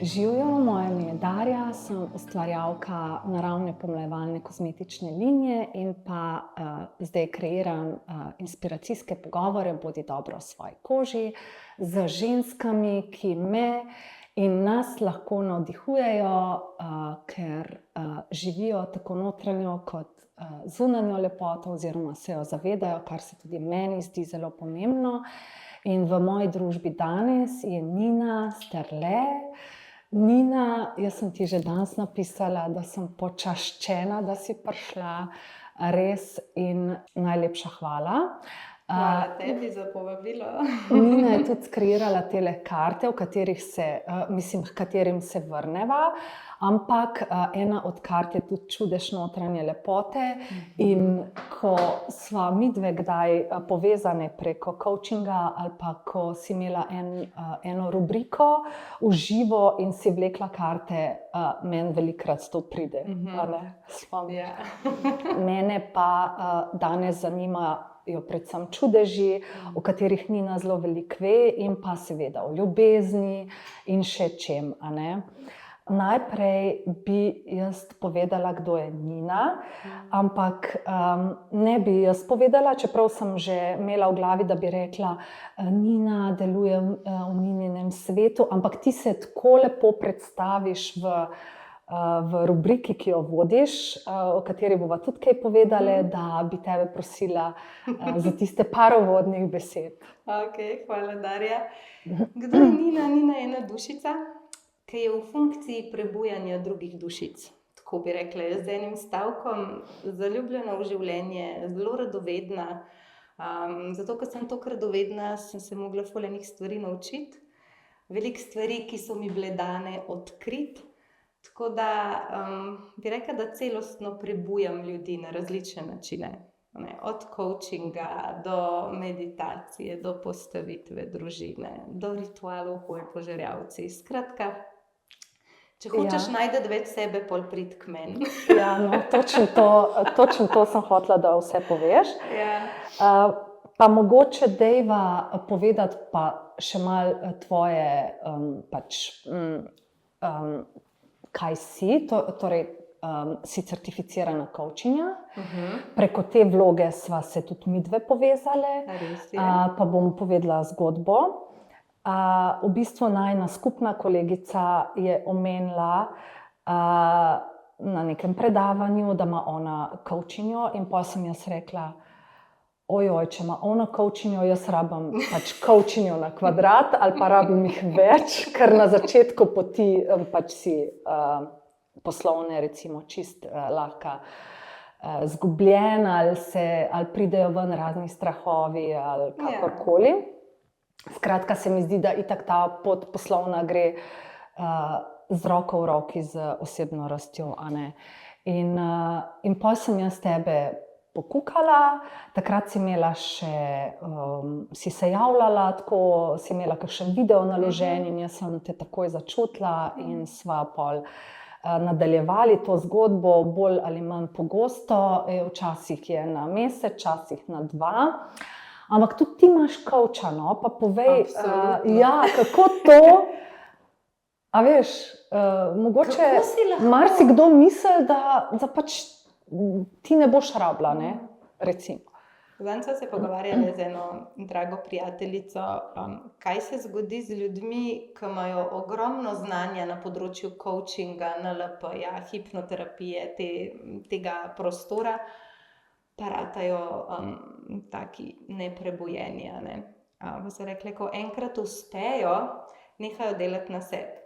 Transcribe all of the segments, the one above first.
Živijo, moje ime je Darja, sem ustvarjalka naravne pomlajevalne kozmetične linije in pa zdaj kreiram inspiracijske pogovore, bodi dobro v svoji koži, z ženskami, ki me in nas lahko navdihujejo, ker živijo tako notranjo kot zunanjo lepoto oziroma se jo zavedajo, kar se tudi meni zdi zelo pomembno. In v moji družbi danes je Nina Sterle. Nina, jaz sem ti že danes napisala, da sem počaščena, da si prišla, res, in najlepša hvala. Hvala tebi za povabilo. Nina je tudi skreirala tele karte, katerim se vrneva, ampak ena od kart je tudi čudež notranje lepote. In ko sva midve kdaj povezane preko coachinga ali pa ko si imela eno rubriko v živo in si vlekla karte, meni velikokrat to pride. Mene pa danes zanimajo predvsem čudeži, o katerih Nina zelo veliko ve, in pa seveda o ljubezni in še čem, a ne. Najprej bi jaz povedala, kdo je Nina, ampak ne bi jaz povedala, čeprav sem že imela v glavi, da bi rekla, Nina deluje v Nininem svetu, ampak ti se tako lepo predstaviš v rubriki, ki jo vodiš, o kateri bova tudi kaj povedali, da bi tebe prosila za tiste par uvodnih besed. Okej, hvala, Darja. Kdo je Nina? Nina je ena dušica, ki je v funkciji prebujanja drugih dušic. Tako bi rekla, z enim stavkom, zaljubljena v življenje, zelo radovedna. Zato, ker sem tako radovedna, sem se mogla ful enih stvari naučiti. Veliko stvari, ki so mi bile dane odkriti. Tako da bi rekla, da celostno prebujam ljudi na različne načine. Od coachinga do meditacije, do postavitve družine, do ritualov hoje po žerjavcih. Skratka, če hočeš najti več sebe, pol pridi k meni. Ja, no, točno to sem hotela, da vse poveš. Pa mogoče dejva povedati pa še malo tvoje, kaj si, torej si certificirana coachinja. Preko te vloge sva se tudi midve povezale. Res je. Pa bom povedala zgodbo. V bistvu najina skupna kolegica je omenila na nekem predavanju, da ima ona coachinjo, in potem sem jaz rekla, ojoj, če ima ona coachinjo, jaz rabim coachinjo na kvadrat ali pa rabim jih več, ker na začetku poti si poslovne, recimo, čist lahko zgubljen ali pridejo ven razni strahovi ali kakorkoli. Skratka, se mi zdi, da itak ta pot poslovna gre z roko v roki z osebno rastjo, a ne. In potem sem jaz tebe pokukala, takrat si imela si se javljala tako, si imela kakšen video naložen in jaz sem te takoj začutila in sva pol nadaljevali to zgodbo, bolj ali manj pogosto, včasih je na mesec, včasih na 2. Ampak tudi ti imaš coacha, no, pa povej, kako to, a veš, mogoče marsikdo misli, da pač ti ne boš rabila, ne, recimo. Zadnjič sva se pogovarjali z eno drago prijateljico, kaj se zgodi z ljudmi, ki imajo ogromno znanja na področju coachinga, NLP-ja, hipnoterapije, tega prostora, pa ratajo taki neprebujeni, a ne. Pa so rekli, ko enkrat uspejo, nehajo delati na sebi.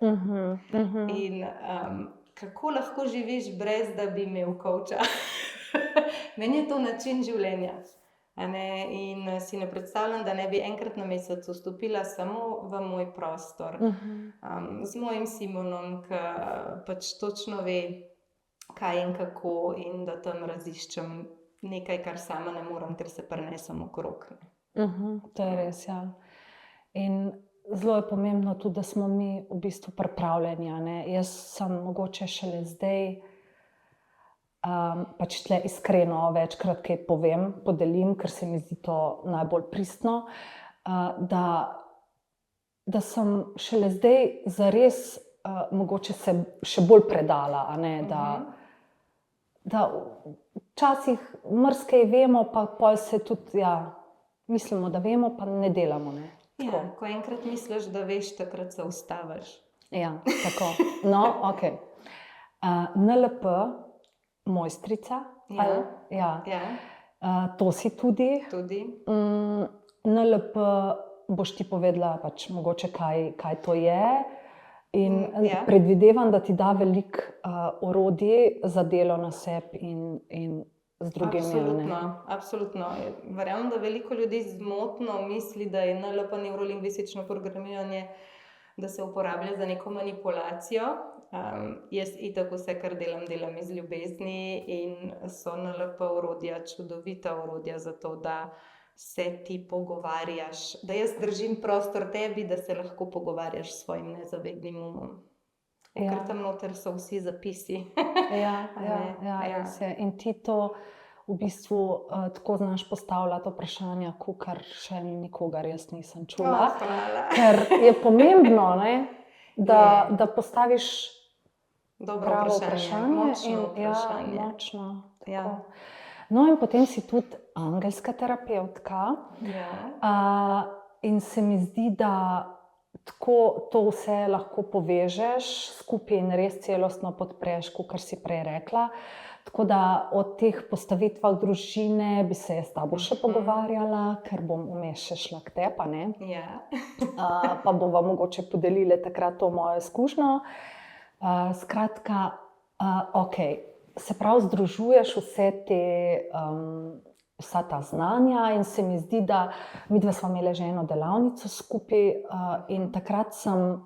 In kako lahko živiš brez, da bi imel coacha? Meni je to način življenja. In si ne predstavljam, da ne bi enkrat na mesec vstopila samo v moj prostor. Z mojim Simonom, ki pač točno ve, kaj in kako, in da tam raziščem nekaj, kar sama ne morem, ker se prinesem okrog. To je res, ja. In zelo je pomembno tudi, da smo mi v bistvu pripravljeni, a ne. Jaz sem mogoče šele zdaj, pač tle iskreno večkrat kaj povem, podelim, ker se mi zdi to najbolj pristno, da sem šele zdaj zares mogoče se še bolj predala, a ne, da včasih marsikaj vemo, pa pol se tudi, mislimo, da vemo, pa ne delamo, ne. Ja, ko enkrat misliš, da veš, takrat se ustaviš. Ja, tako. No, okej. NLP, mojstrica, ali? Ja. To si tudi. Tudi. NLP boš ti povedala pač mogoče, kaj to je. In predvidevam, da ti da veliko orodij za delo na sebi in z drugimi. Absolutno. Verjamem, da veliko ljudi zmotno misli, da je NLP, nevrolingvistično programiranje, da se uporablja za neko manipulacijo. Jaz itak vse, kar delam iz ljubezni in so NLP orodja, čudovita orodja za to, da se ti pogovarjaš, da jaz držim prostor tebi, da se lahko pogovarjaš s svojim nezavednim umom. Ker tam noter so vsi zapisi. In ti to v bistvu tako znaš postavljati vprašanja, kakor še nikogar jaz nisem čula. Ker je pomembno, ne, da postaviš pravo vprašanje. Močno vprašanje. Močno. No, in potem si tudi angelska terapevtka. In se mi zdi, da tako to vse lahko povežeš skupaj in res celostno podpreš, kakor si prej rekla. Tako da o teh postavitvah družine bi se s tabo še pogovarjala, ker bom vmes še šla k tebi, ne? Pa bova mogoče podelili takrat to mojo izkušnjo. Skratka, okej. Se pravi, združuješ vsa ta znanja in se mi zdi, da midva sva imeli že eno delavnico skupaj in takrat sem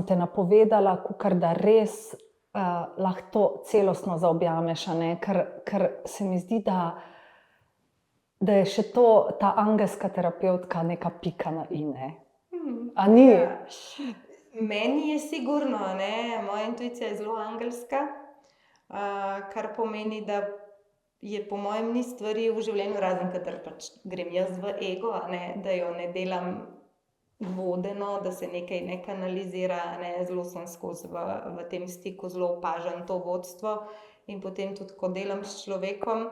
te napovedala, kakor da res lahko to celostno zaobjameš, ker se mi zdi, da je še ta angelska terapevtka neka pika na i, ne? A ni? Meni je sigurno, ne? Moja intuicija je zelo angelska. Kar pomeni, da je po mojem ni stvari v življenju, razen kadar pač grem jaz v ego, da jo ne delam vodeno, da se nekaj ne kanalizira, zelo sem skozi v tem stiku, zelo opažam to vodstvo in potem tudi, ko delam s človekom,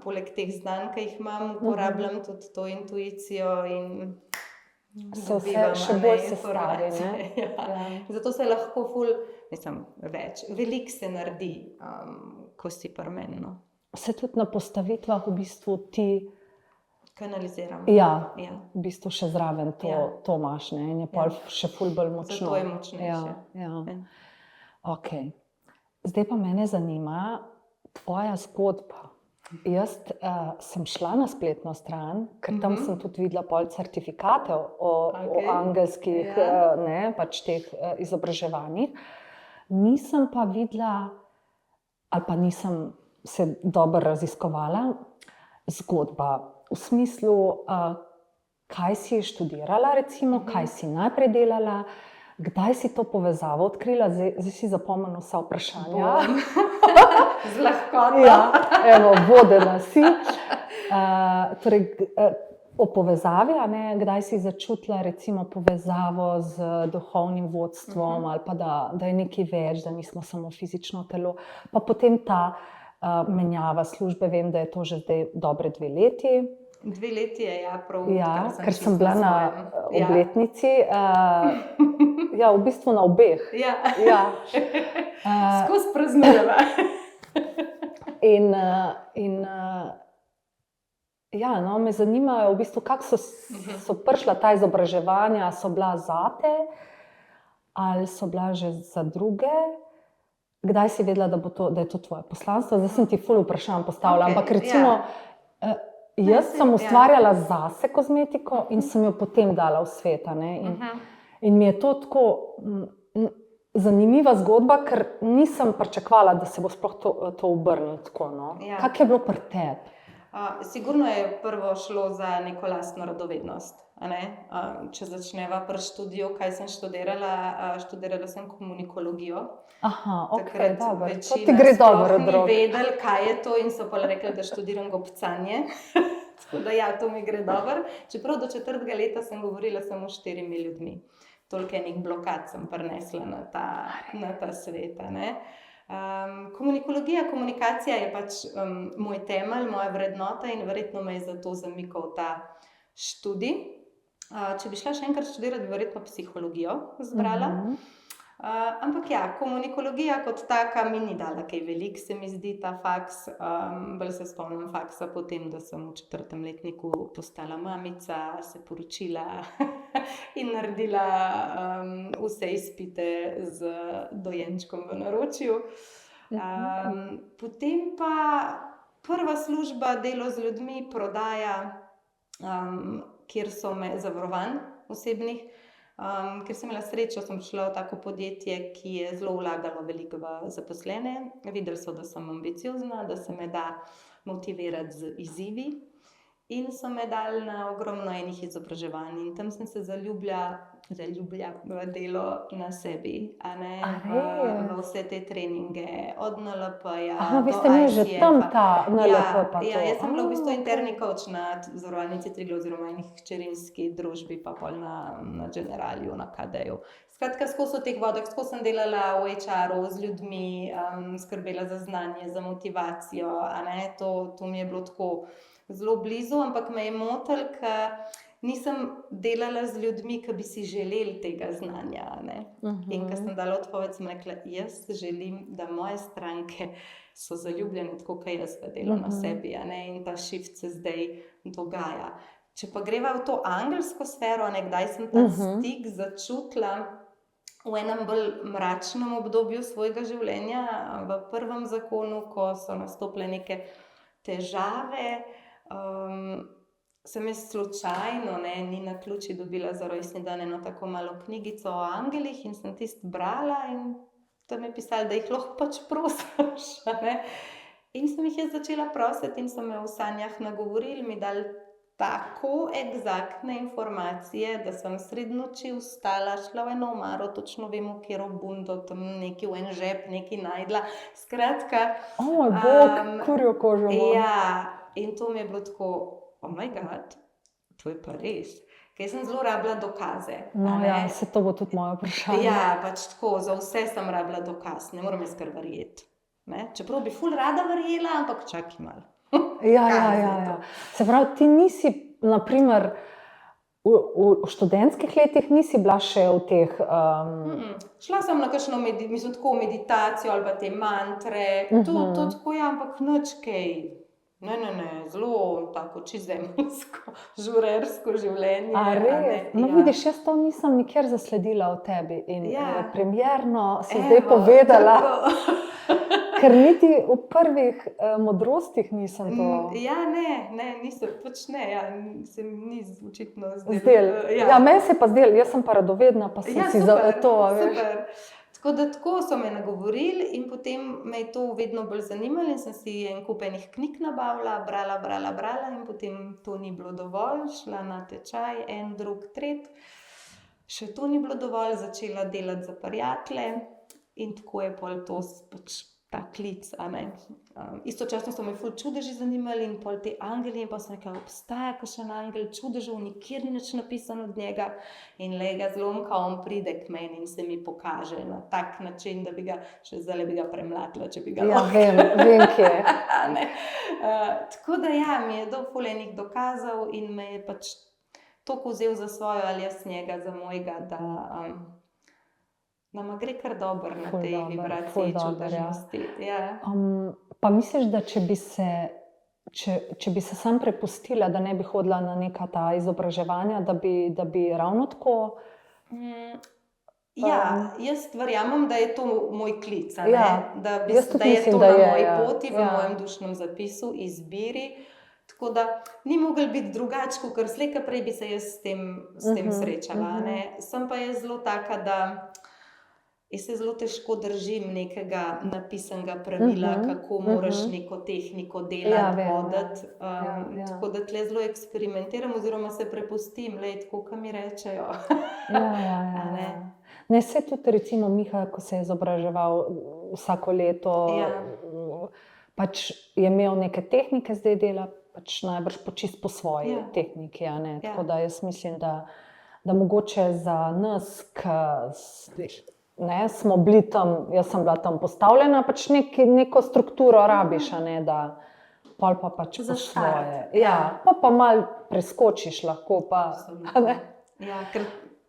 poleg teh znanj, ki jih imam, uporabljam tudi to intuicijo in se vse še bolj sestavi, ne? Zato se lahko veliko se naredi, ko si pri meni, no. Se tudi na postavitvah v bistvu ti kanaliziram. V bistvu še zraven to imaš, ne? In je pol še ful bolj močno. Zato je močnejše. Okej. Zdaj pa mene zanima tvoja zgodba. Jaz sem šla na spletno stran, ker tam sem tudi videla pol certifikate o angelskih pač teh izobraževanjih. Nisem pa videla, ali pa nisem se dobro raziskovala, zgodba v smislu, kaj si študirala recimo, kaj si najprej delala, kdaj si to povezavo odkrila, zdaj si zapomnila vsa vprašanja. Z lahkoto. Evo, vodena si. Torej, o povezavi, kdaj si začutila recimo povezavo z duhovnim vodstvom ali pa da je nekaj več, da nismo samo fizično telo. Pa potem ta menjava službe, vem, da je to že zdaj dobre 2 leti. 2 leti je, prav. Ker sem bila na obletnici. V bistvu na obeh. Skozi praznujeva. Me zanimajo v bistvu, kako so prišla ta izobraževanja, so bila zate ali so bila že za druge? Kdaj si vedela, da je to tvoje poslanstvo? Zdaj sem ti ful vprašanj postavila, ampak recimo jaz sem ustvarjala zase kozmetiko in sem jo potem dala v svet, in mi je to tako zanimiva zgodba, ker nisem pričakovala, da se bo sploh to obrnilo tako, no. Kako je bilo pri tebi? Sigurno je prvo šlo za neko lastno radovednost, Če začneva pri študiju, kaj sem študirala, študirala sem komunikologijo. Takrat večina sploh ni vedela, kaj je to in so pa rekli, da študiram gobcanje. Tako da to mi gre dobro. Čeprav do 4. leta sem govorila samo s 4 ljudmi. toliko enih blokad sem prinesla na ta svet, a ne. Komunikologija, komunikacija je pač moj temelj, moja vrednota in verjetno me je zato zamikal ta študij. Če bi šla še enkrat študirati, bi verjetno psihologijo izbrala. Ampak ja, komunikologija kot taka mi ni dala kaj veliko, se mi zdi ta faks. Bolj se spomnim faksa potem, da sem v 4. letniku postala mamica, se poročila in naredila vse izpite z dojenčkom v naročju. Potem pa prva služba, delo z ljudmi, prodaja, kjer so me zavarovanj osebnih. Ker sem imela srečo, sem prišla v tako podjetje, ki je zelo vlagalo veliko v zaposlene. Videli so, da sem ambiciozna, da se me da motivirati z izzivi in so me dali na ogromno enih izobraževanj in tam sem se zaljubila v delo na sebi, a ne, v vse te treninge, od NLP-ja Vi do ste imeli že tam ICF-a. ta NLP pa to? Jaz sem bila v bistvu interni coach na Zavarovalnici Triglav oziroma enih hčerinski družbi, pa pol na Generaliju, na KD-ju. Skratka, skozi v teh vodah, skozi sem delala v HR-u z ljudmi, skrbela za znanje, za motivacijo, a ne, to mi je bilo tako zelo blizu, ampak me je motilo, ker nisem delala z ljudmi, ki bi si želeli tega znanja, ne. In ko sem dala odpoved, sem rekla, jaz želim, da moje stranke so zaljubljene tako, kot jaz v delo na sebi, a ne, in ta shift se zdaj dogaja. Če pa greva v to angelsko sfero, nekdaj sem ta stik začutila v enem bolj mračnem obdobju svojega življenja, v prvem zakonu, ko so nastopile neke težave, sem jaz slučajno, ni naključje, dobila za rojstni dan eno tako malo knjigico o angelih in sem tisto brala in tam je pisalo, da jih lahko pač prosiš, a ne. In sem jih jaz začela prositi in so me v sanjah nagovorili, mi dali tako eksaktne informacije, da sem sredi noči vstala, šla v eno omaro, točno vem, v katero bundo, tam nekaj v en žep, nekaj najdla. Skratka, O moj bog, kurjo kožo imam. ja, in to mi je bilo tako, oh my god, to je pa res. Ker sem zelo rabila dokaze. No ja, se to bo tudi moje vprašanje. Ja, pač tako, za vse sem rabila dokaz, ne morem jaz kar verjeti. Čeprav bi ful rada verjela, ampak čakaj malo. Ja. Se pravi, ti nisi, na primer, v študentskih letih nisi bila še v teh... Šla sem na kakšno meditacijo ali pa te mantre, to tako je, ampak nič kaj. Ne, zelo tako čizemljsko, žurersko življenje. A res? No vidiš, jaz to nisem nikjer zasledila v tebi in premierno si zdaj povedala, ker niti v prvih modrostih nisem to... Ja, ne, nisem, pač ne, se mi ni očitno zdel. Ja, meni se pa zdel, jaz sem pa radovedna, pa sem si za to, veš. Super. Tako so me nagovorili in potem me je to vedno bolj zanimalo in sem si en kup enih knjig nabavila, brala in potem to ni bilo dovolj, šla na tečaj, en, drug, tret. Še to ni bilo dovolj, začela delati za prijatelje in tako je pol to pač ta klic, a ne. Istočasno so me ful čudeži zanimali in pol te angeli in pa sem rekla, obstaja kakšen angel čudežev, nikjer ni nič napisano od njega in lega zlomka, on pride k meni in se mi pokaže na tak način, da bi ga, še zdaj bi ga premlatila, če bi ga lahko. Ja, vem kje. Tako da ja, mi je dal ful enih dokazov in me je pač toliko vzel za svojo ali jaz njega za mojega, da nama gre kar dobro na tej vibraciji čudežnosti. Pa misliš, da če bi se sam prepustila, da ne bi hodila na neka ta izobraževanja, da bi ravno tako... Ja, jaz verjamem, da je to moj klic, Ja, da jaz tudi je mislim, to da na je, moji ja. poti, v Ja. mojem dušnem zapisu, izbiri. Tako da ni moglo biti drugače, ker slej ko prej bi se jaz s tem srečala. Sem pa jaz zelo taka, da jaz se zelo težko držim nekega napisanega pravila, kako moraš neko tehniko delati, voditi. Ja. Tako da tle zelo eksperimentiram oziroma se prepustim, tako, ko mi rečejo. Ja. Ne, se tudi recimo Miha, ko se je izobraževal vsako leto, pač je imel neke tehnike zdaj dela, pač najbrž čisto po svoji tehniki, a ne. Tako da jaz mislim, da mogoče za nas, ki smo bili tam, jaz sem bila tam postavljena, pač neko strukturo rabiš, a ne, da pol pa pač Za po štart, svoje. ja. Ja, pa malo preskočiš lahko, pa, a ne. Ja, ker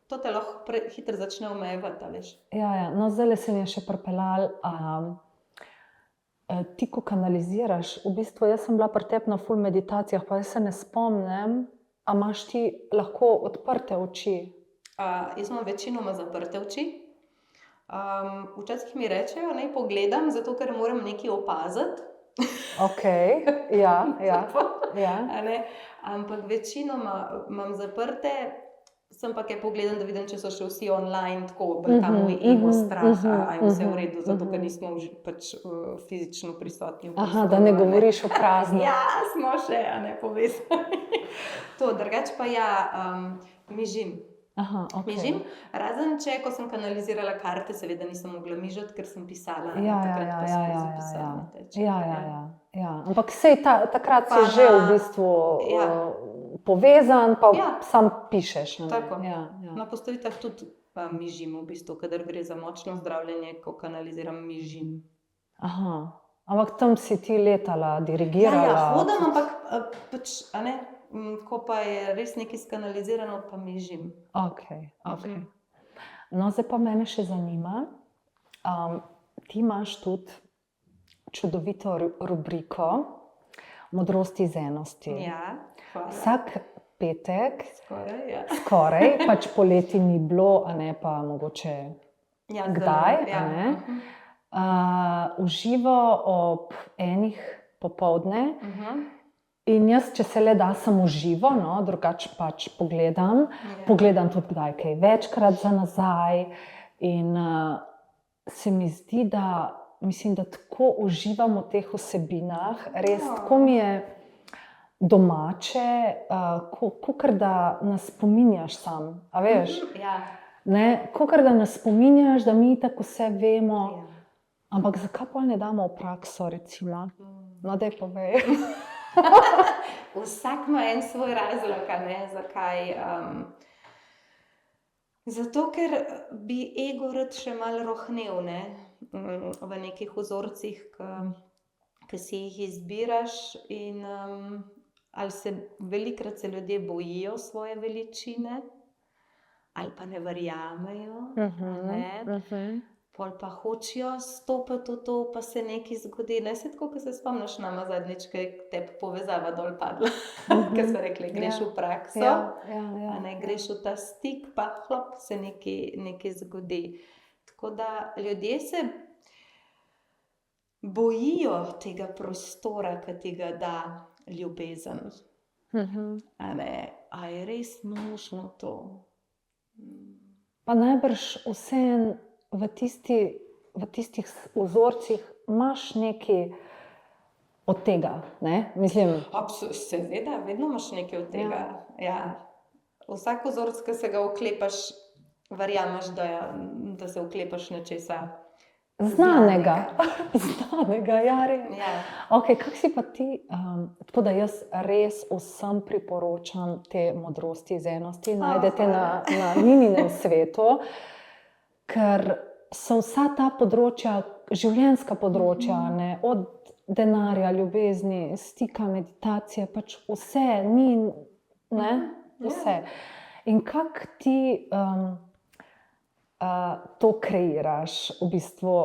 to te lahko hitro začne omejevati, a veš. Ja, no zdajle se mi je še pripeljalo, ti, ko kanaliziraš, v bistvu jaz sem bila pri tebi na ful meditacijah, pa jaz se ne spomnim, a imaš ti lahko odprte oči? Jaz imam večinoma zaprte oči. Včasih mi rečejo, naj pogledam, zato ker moram nekaj opaziti. Okej, ja. A ne? Ampak večinoma imam zaprte, sem pa kaj pogledam, da vidim, če so še vsi online, tako bolj ta moj ego strah, a je vse v redu, zato ker nismo pač fizično prisotni v prostoru. Da ne govoriš v prazno. Ja, smo še, a ne, povezani. To, drugače pa ja, mižim. Mižim, razen če, ko sem kanalizirala karte, seveda nisem mogla mižati, ker sem pisala. Ja. Ampak sej takrat si že v bistvu povezan, pa sam pišeš. Tako, na postavitvah tudi mižim v bistvu, kadar gre za močno zdravljenje, ko kanaliziram, mižim. Ampak tam si ti letala, dirigirala. Ja, hodim, ampak pač, a ne, ko pa je res nekaj skanalizirano, pa mižim. Okej. No, zdaj pa mene še zanima, ti imaš tudi čudovito rubriko Modrosti iz enosti. Ja, hvala. Vsak petek, Skoraj, pač poleti ni bilo, a ne pa mogoče kdaj, a ne, v živo ob 1 popoldne. In jaz, če se le da, sem v živo, no, drugače pač pogledam tudi kdaj kaj večkrat za nazaj in se mi zdi, da tako uživam v teh vsebinah, res, tako mi je domače, kakor da nas spominjaš sam, a veš? Ne, kakor da nas spominjaš, da mi tako vse vemo, ampak zakaj pa ne damo v prakso, recimo? No, daj povej. Vsak ima en svoj razlog, a ne, zakaj. Zato, ker bi ego rad še malo rohnel, ne, v nekih vzorcih, ki si jih izbiraš in ali velikokrat se ljudje bojijo svoje veličine, ali pa ne verjamejo, ne. Pol pa hočejo stopiti v to, pa se nekaj zgodi. Ne, se tako, ko se spomniš nama zadnjič, ko je tebi povezava dol padla, ko smo rekli, greš v prakso, a ne, greš v ta stik, pa hlop, se nekaj zgodi. Tako da ljudje se bojijo tega prostora, ki ti ga da ljubezen. A ne, a je res možno to? Pa najbrž vseeno v tistih vzorcih imaš nekaj od tega, ne? Mislim. Seveda, vedno imaš nekaj od tega. Ja. Vsak vzorec, ki se ga oklepaš, verjameš, da se oklepaš nečesa znanega, ja, res. Ja. Okej, kako si pa ti, tako da jaz res vsem priporočam te Modrosti iz enosti, najdete na Nininem svetu, ker so vsa ta področja, življenjska področja, ne, od denarja, ljubezni, stika, meditacije, pač vse, ne, vse. In kako ti to kreiraš, v bistvu,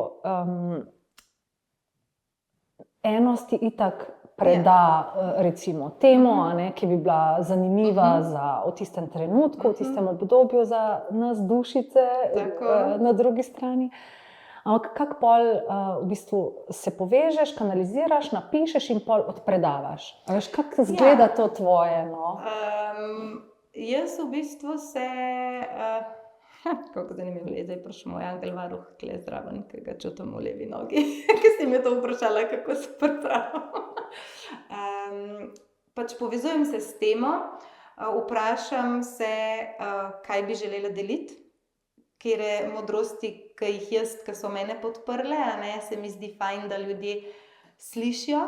enosti itak preda, recimo temo, a ne, ki bi bila zanimiva v tistem trenutku, v tistem obdobju za nas dušice, na drugi strani. Ampak kako pol v bistvu se povežeš, kanaliziraš, napišeš in pol odpredavaš? A veš, kako izgleda to tvoje, no? Jaz v bistvu se, kako zanimivo je, zdaj prišel moj angel varuh tule zraven, ki ga čutim v levi nogi, ki si me to vprašala, kako se pripravim. Pač povezujem se s temo, vprašam se, kaj bi želela deliti, katere modrosti, ki jih jaz, ki so mene podprle, a ne, se mi zdi fajn, da ljudje slišijo.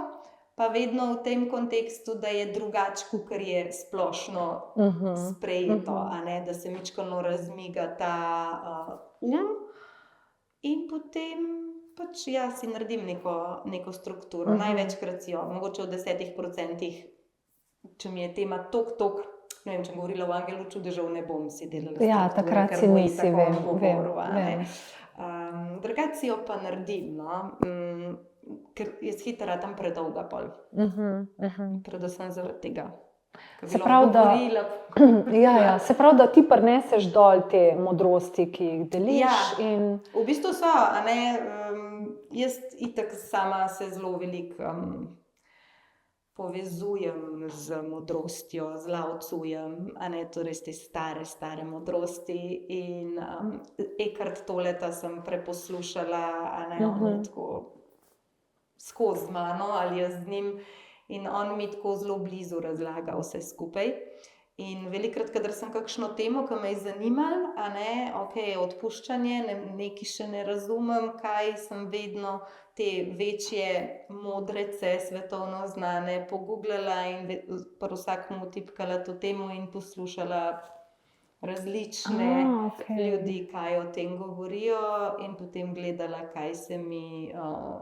pa vedno v tem kontekstu, da je drugače, kot je splošno sprejeto, a ne, da se mičkano razmiga ta in potem pač si naredim neko strukturo. Največkrat si jo, mogoče v 10%, če mi je tema tok, ne vem, če govorila o Angelu čudežev, ne bom si delala strukture, Ja, takrat si nisi, vem. Drugače si jo pa naredim, no. Ker jaz hitro tam predolga pol. Predvsem zaradi tega. Se pravi, se pravi, da ti prineseš dol te modrosti, ki jih deliš. V bistvu so, a ne, jaz itak sama se zelo veliko povezujem z modrostjo, z Lao-Tzujem, a ne, torej te stare modrosti in Eckhart Tolleta sem preposlušala, a ne, on je tako skozi mano ali jaz z njim in on mi tako zelo blizu razlaga vse skupaj. In velikokrat, kadar sem kakšno temo, ki me je zanimalo, a ne, odpuščanje, nekaj še ne razumem, kaj sem vedno te večje modrece, svetovno znane, pogooglala in pri vsakem vtipkala to temo in poslušala različne ljudi, kaj o tem govorijo in potem gledala, kaj se mi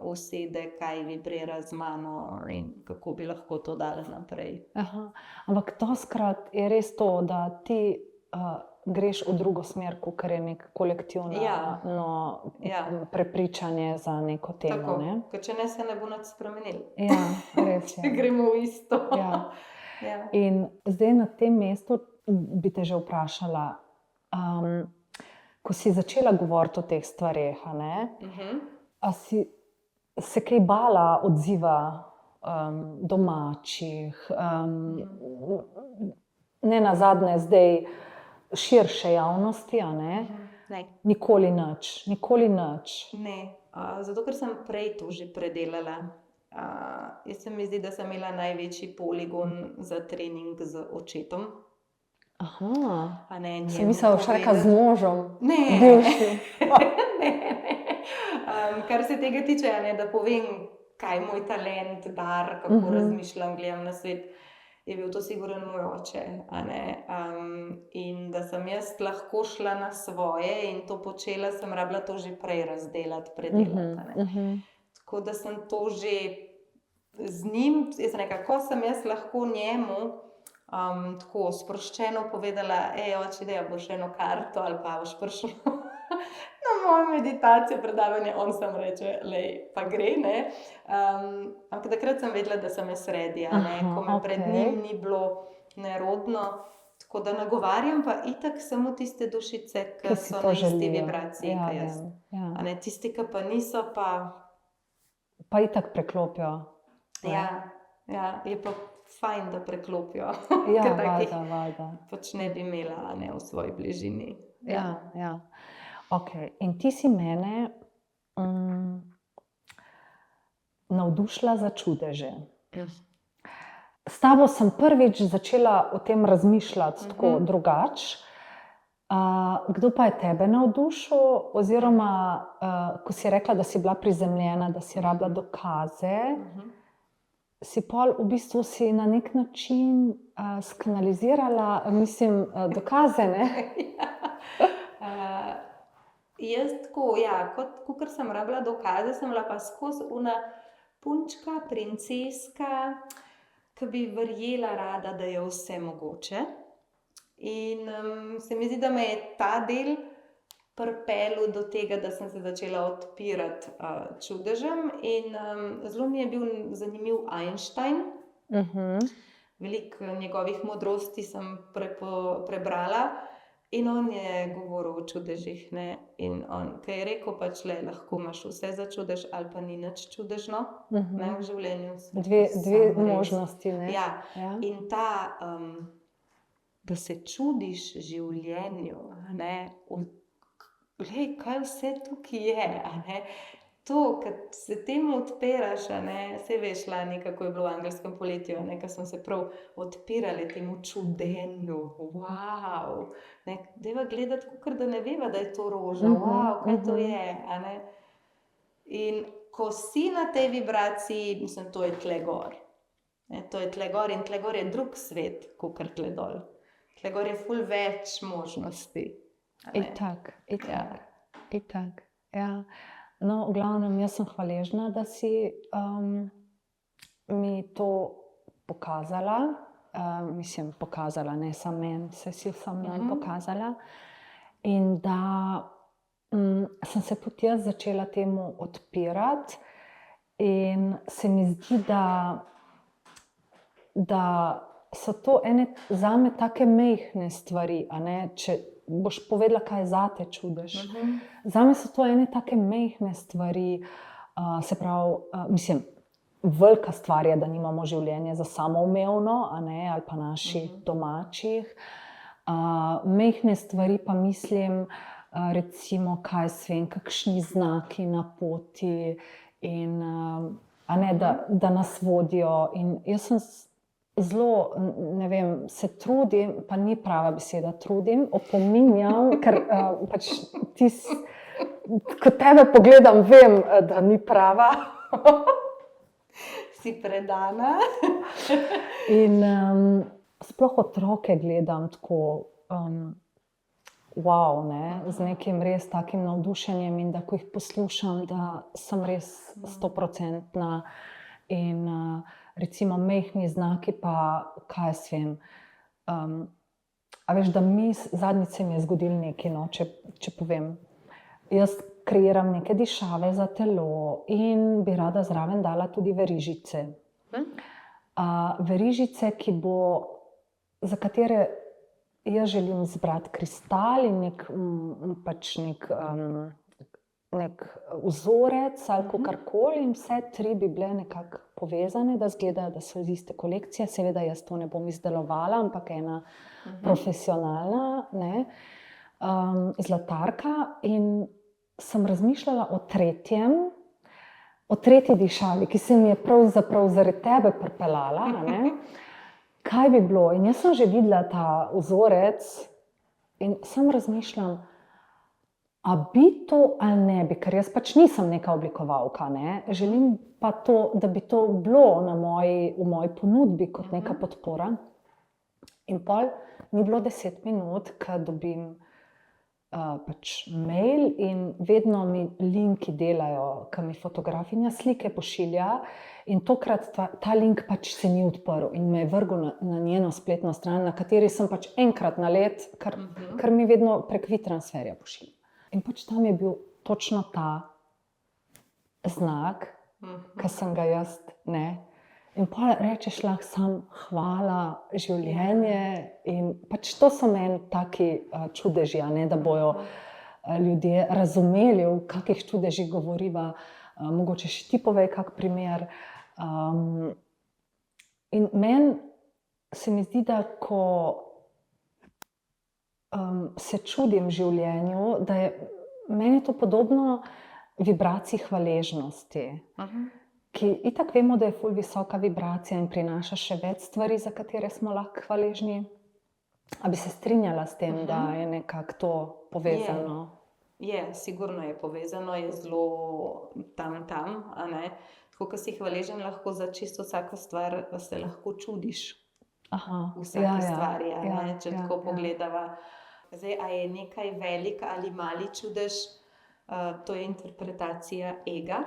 usede, kaj vibrira z mano in kako bi lahko to dala naprej. Ampak doskrat je res to, da ti greš v drugo smer, kakor je nek kolektivno prepričanje za neko temo. Tako, ker če ne, se ne bo nič spremenilo. Ja, res je. Če gremo v isto. In zdaj na tem mestu bi te že vprašala, ko si začela govoriti o teh stvareh, a si se kaj bala odziva domačih, ne nazadnje zdaj širše javnosti, a ne? Nikoli nič. Ne, zato ker sem prej to že predelala. Jaz se mi zdi, da sem imela največji poligon za trening z očetom. Sem mislila, še reka z možom. Ne. Kar se tega tiče, da povem, kaj je moj talent, dar, kako razmišljam, gledam na svet, je bil to sigurno moj oče, in da sem jaz lahko šla na svoje in to počela, sem rabila to že prej razdelati, predelati. Tako da sem to že z njim, jaz sem rekla, ko sem jaz lahko njemu tako sproščeno povedala, oče, da boš eno karto ali pa boš prišel na mojo meditacijo, predavanje, on sam reče, pa gre, ne. Ampak takrat sem vedela, da sem jaz ready, ko me pred njim ni bilo nerodno. Tako da nagovarjam pa itak samo tiste dušice, ki so na isti vibraciji, kot jaz. Tisti, ki pa niso, pa itak preklopijo. Ja, je pa fajn, da preklopijo. Ja, valjda. Pač ne bi imela v svoji bližini. Ja. In ti si mene navdušila za čudeže. S tabo sem prvič začela o tem razmišljati tako drugače. Kdo pa je tebe navdušil? Oziroma, ko si rekla, da si bila prizemljena, da si rabila dokaze, si pol v bistvu si na nek način skanalizirala, dokaze, ne? Jaz tako, kakor sem rabila dokaze, sem bila pa skozi una punčka, princeska, ki bi verjela rada, da je vse mogoče. In se mi zdi, da me je ta del pripeljal do tega, da sem se začela odpirati čudežem. In zelo mi je bil zanimiv Einstein. Veliko njegovih modrosti sem prebrala in on je govoril o čudežih, ne. In on, ki je rekel, pač lahko imaš vse za čudež ali pa ni nič čudežno, ne, v življenju. Dve možnosti, ne. Ja, in ta, da se čudiš življenju, ne, glej, kaj vse tukaj je, a ne. To, kad se temu odpiraš, a ne, saj veš, lani, kako je bilo v angelskem poletju, a ne, ko smo se prav odpirali temu čudenju, ne, dajva gledati, kakor da ne veva, da je to roža, kaj to je, a ne. In ko si na tej vibraciji, to je tle gor. To je tle gor in tle gor je drug svet, kakor tle dol. Tle gor je ful več možnosti. Itak. Ja. No, v glavnem, jaz sem hvaležna, da si mi to pokazala. Pokazala, ne samo meni, saj si vsem nam pokazala. In da sem se tudi jaz začela temu odpirati. In se mi zdi, da so to zame take majhne stvari, a ne, če boš povedala, kaj je zate čudež. Zame so to take majhne stvari, se pravi, velika stvar je, da nimamo življenje za samoumevno, a ne, ali pa naših domačih. Majhne stvari pa mislim, recimo, kaj svem, kakšni znaki na poti in a ne, da nas vodijo. In jaz sem zelo, ne vem, se trudim, pa ni prava beseda, trudim, opominjam, ker pač ko tebe pogledam, vem, da ni prava. Si predana. In sploh otroke gledam tako, wow, ne, z nekim res takim navdušenjem in da ko jih poslušam, da sem res 100%. In recimo majhni znaki pa, kaj jaz vem, a veš, da zadnjič se mi je zgodilo nekaj, no, če povem. Jaz kreiram neke dišave za telo in bi rada zraven dala tudi verižice. Verižice, za katere jaz želim zbrati kristal in nek vzorec ali kakorkoli, in vse tri bi bile nekako povezane, da izgledajo, da so iz iste kolekcije. Seveda jaz to ne bom izdelovala, ampak ena profesionalna, ne, zlatarka. In sem razmišljala o tretji dišavi, ki se mi je pravzaprav zaradi tebe pripeljala, ne. Kaj bi bilo? In jaz sem že videla ta vzorec in sem razmišljam, a bi to ali ne bi, ker jaz pač nisem neka oblikovalka, ne. Želim pa to, da bi to bilo v moji ponudbi kot neka podpora. In pol ni bilo 10 minut, ko dobim pač mail in vedno mi linki delajo, ko mi fotografinja slike pošilja, in tokrat ta link pač se ni odprl in me je vrgel na njeno spletno stran, na kateri sem pač enkrat na let, kar mi vedno prek WeTransferja pošilja. In pač tam je bil točno ta znak, ki sem ga jaz, ne. In pa rečeš lahko sam hvala, življenje, in pač to so meni taki čudeži, ne, da bojo ljudje razumeli, o kakih čudežih govoriva. Mogoče še ti povej kak primer. In meni se mi zdi, da ko se čudim življenju, da je meni to podobno vibraciji hvaležnosti. Ki itak vemo, da je ful visoka vibracija in prinaša še več stvari, za katere smo lahko hvaležni. A bi se strinjala s tem, da je nekako to povezano? Sigurno je povezano, je zelo tam, a ne. Tako, ko si hvaležen lahko za čisto vsako stvar, se lahko čudiš vsaki stvari, a ne, če tako pogledava. Zdaj, a je nekaj velik ali mali čudež, to je interpretacija ega.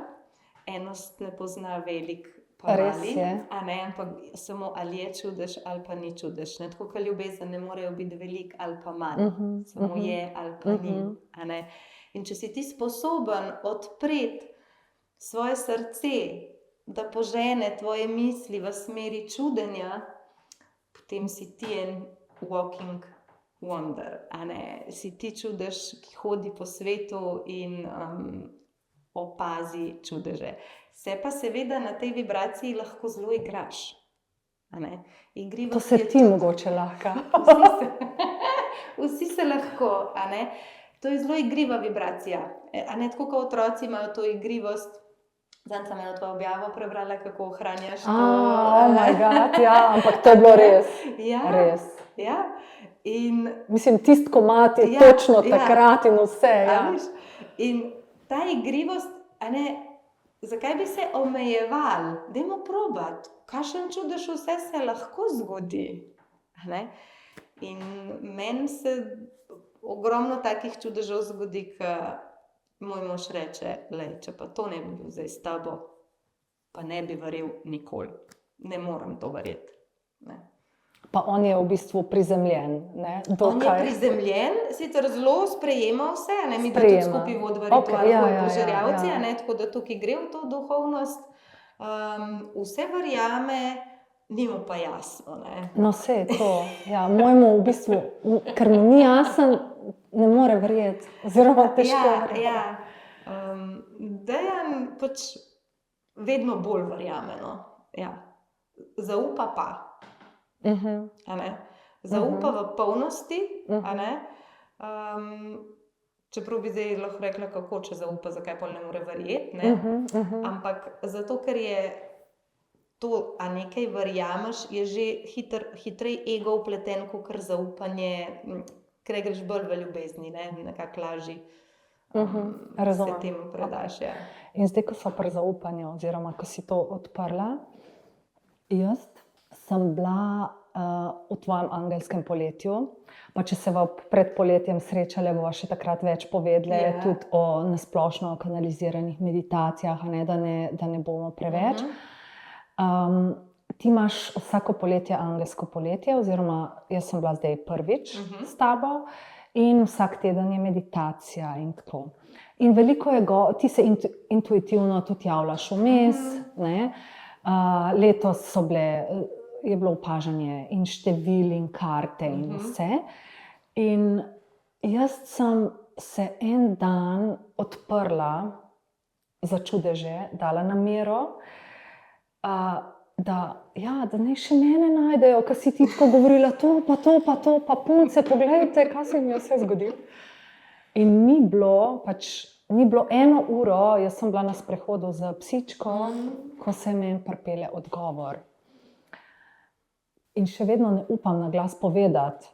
Eno ne pozna velik pa mali, a ne, ampak samo ali je čudež ali pa ni čudež. Tako kot ljubezen ne morejo biti velik ali pa manj, samo je ali pa ni, a ne. In če si ti sposoben odpreti svoje srce, da požene tvoje misli v smeri čudenja, potem si ti en walking wonder, a ne. Si ti čudež, ki hodi po svetu in opazi čudeže. Se pa seveda na tej vibraciji lahko zelo igraš, a ne. To se ti mogoče lahko. Vsi se lahko, a ne. To je zelo igriva vibracija, a ne, tako kot otroci imajo to igrivost. Zadnjič sem eno tvojo objavo prebrala, kako ohranjaš to. Oh my god, ja, ampak to je bilo res. Res. Ja. In mislim, tisti komad je točno takrat in vse, ja. In ta igrivost, a ne, zakaj bi se omejevali? Dajmo probati, kakšen čudež vse se lahko zgodi. A ne? In meni se ogromno takih čudežev zgodi, ko moj mož reče, lej, če pa to ne bi bil zdaj s tabo, pa ne bi verjel nikoli. Ne morem to verjeti. Ne. Pa on je v bistvu prizemljen, ne? On je prizemljen, sicer zelo sprejema vse, ne? Mi pa tudi skupaj vodva ritual požerjavci, tako da tukaj gre v to duhovnost. Vse verjame, ni mu pa jasno. Ne? No, vse je to. Ja, mojemu v bistvu, ker mu ni jasen, ne more verjeti, oziroma težko verjeti. Dejan pač vedno bolj verjame. No? Ja. Zaupa pa. A ne? Zaupa v polnosti, a ne? Čeprav bi zdaj lahko rekla, kako če zaupa, zakaj pa ne more verjeti, ne? Ampak zato, ker je to, a nekaj verjameš, je že hitrej ego vpleten, kakor zaupanje, ker greš bolj v ljubezni, ne? Nekako lažje se temu predaš. Ja. In zdaj, ko so pri zaupanju, oziroma ko si to odprla, jaz sem bila v tvojem angelskem poletju, pa če se pred poletjem srečale, bova še takrat več povedali, tudi o nasplošno kanaliziranih meditacijah, da ne bomo preveč. Ti imaš vsako poletje angelsko poletje, oziroma jaz sem bila zdaj prvič s tabo in vsak teden je meditacija in tako. In veliko je ti se intuitivno tudi javljaš vmes, ne? Letos je bilo opažanje in števil in karte in vse. In jaz sem se en dan odprla za čudeže, dala namero, da naj še mene najdejo, ker si ti tako govorila, to, pa punce, poglejte, kaj se mi je vse zgodilo. In ni bilo 1 uro, jaz sem bila na sprehodu z psičko, ko se meni pripelje odgovor. In še vedno ne upam na glas povedati,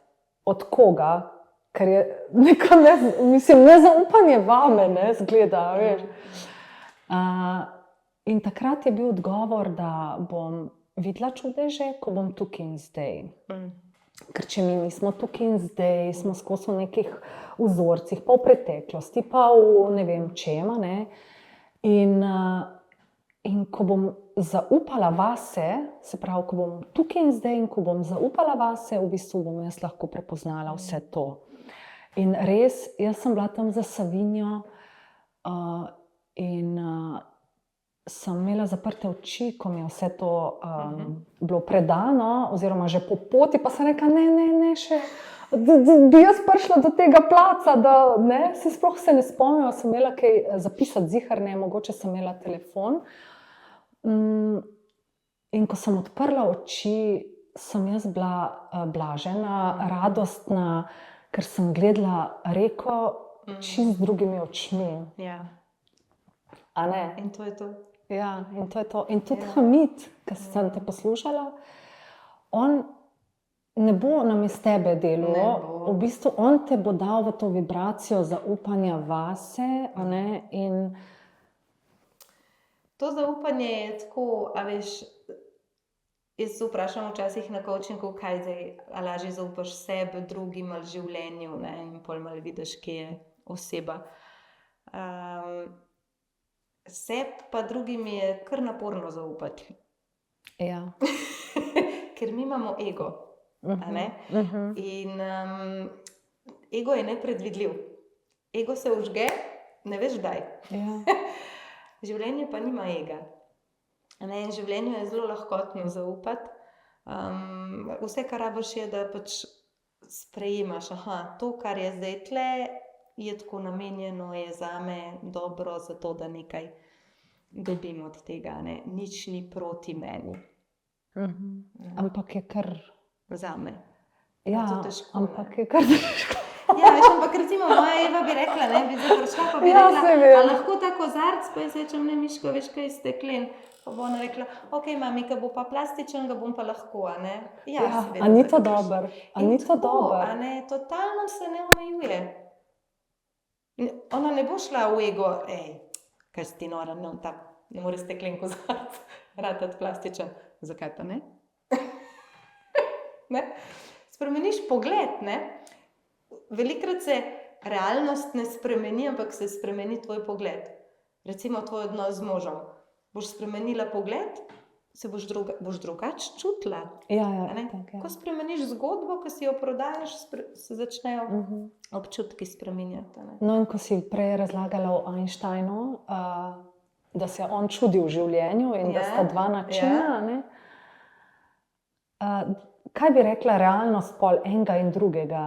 od koga, ker je neko nezaupanje vame, ne, zgleda, veš. In takrat je bil odgovor, da bom videla čudeže, ko bom tukaj in zdaj. Ker če mi nismo tukaj in zdaj, smo skozi v nekih vzorcih, pa v preteklosti, pa v ne vem čem, ne. In ko bom zaupala vase, se pravi, ko bom tukaj in zdaj in ko bom zaupala vase, v bistvu bom jaz lahko prepoznala vse to. In res, jaz sem bila tam za Savinjo in sem imela zaprte oči, ko mi je vse to bilo predano, oziroma že po poti, pa sem rekla, ne, še bi jaz prišla do tega placa, da ne, sploh se ne spomnim, sem imela kaj zapisati zihar, ne, mogoče sem imela telefon. In ko sem odprla oči, sem jaz bila blažena, radostna, ker sem gledala reko čisto z drugimi očmi. Ja. A ne? In to je to. Ja, in to je to. In tudi Hamid, ki sem te poslušala, on ne bo namesto tebe delal, v bistvu on te bo dal v to vibracijo zaupanja vase, a ne, in to zaupanje je tako, a veš, jaz se vprašam včasih na coachingu, kaj zdaj, a lažje zaupaš sebi, drugim ali življenju, ne, in pol malo vidiš, kje je oseba. Sebi pa drugim je kar naporno zaupati. ja. Ker mi imamo ego, a ne? In ego je nepredvidljiv. Ego se vžge, ne veš kdaj. Ja. Življenje pa nima ega. In življenju je zelo lahkotno zaupati. Vse, kar rabiš, je, da pač sprejemaš, to, kar je zdaj tle, je tako namenjeno, je zame dobro, zato da nekaj dobim od tega. Ne? Nič ni proti meni. Ampak je kar Zame. Ja, To težko, ampak je kar težko. Ja, veš, ampak recimo moja Eva bi rekla, ne, bi zdaj prišla, pa bi Ja, rekla, saj vem. a lahko ta kozarc, pa jaz rečem, ne, Miško, veš, kaj je steklen. Pa bo ona rekla, okej, mami, ko bo pa plastičen, ga bom pa lahko, a ne. Ja, seveda, a ni to zato ker- dobro? A In ni to tako, dobro? a ne, totalno se ne omejuje. Ona ne bo šla v ego, kaj si ti nora, ne, ta ne more steklen kozarec ratati plastičen. Zakaj pa ne? Ne? Spremeniš pogled, ne? Velikokrat se realnost ne spremeni, ampak se spremeni tvoj pogled. Recimo tvoj odnos z možem. Boš spremenila pogled, se boš drugače čutila. Ja, A ne? tak, ja. Ko spremeniš zgodbo, ko si jo prodajaš, se začnejo občutki spreminjati. A ne? No, in ko si prej razlagala o Einsteinu, da se je on čudil življenju in da sta dva načina, ne? Kaj bi rekla realnost pol enega in drugega?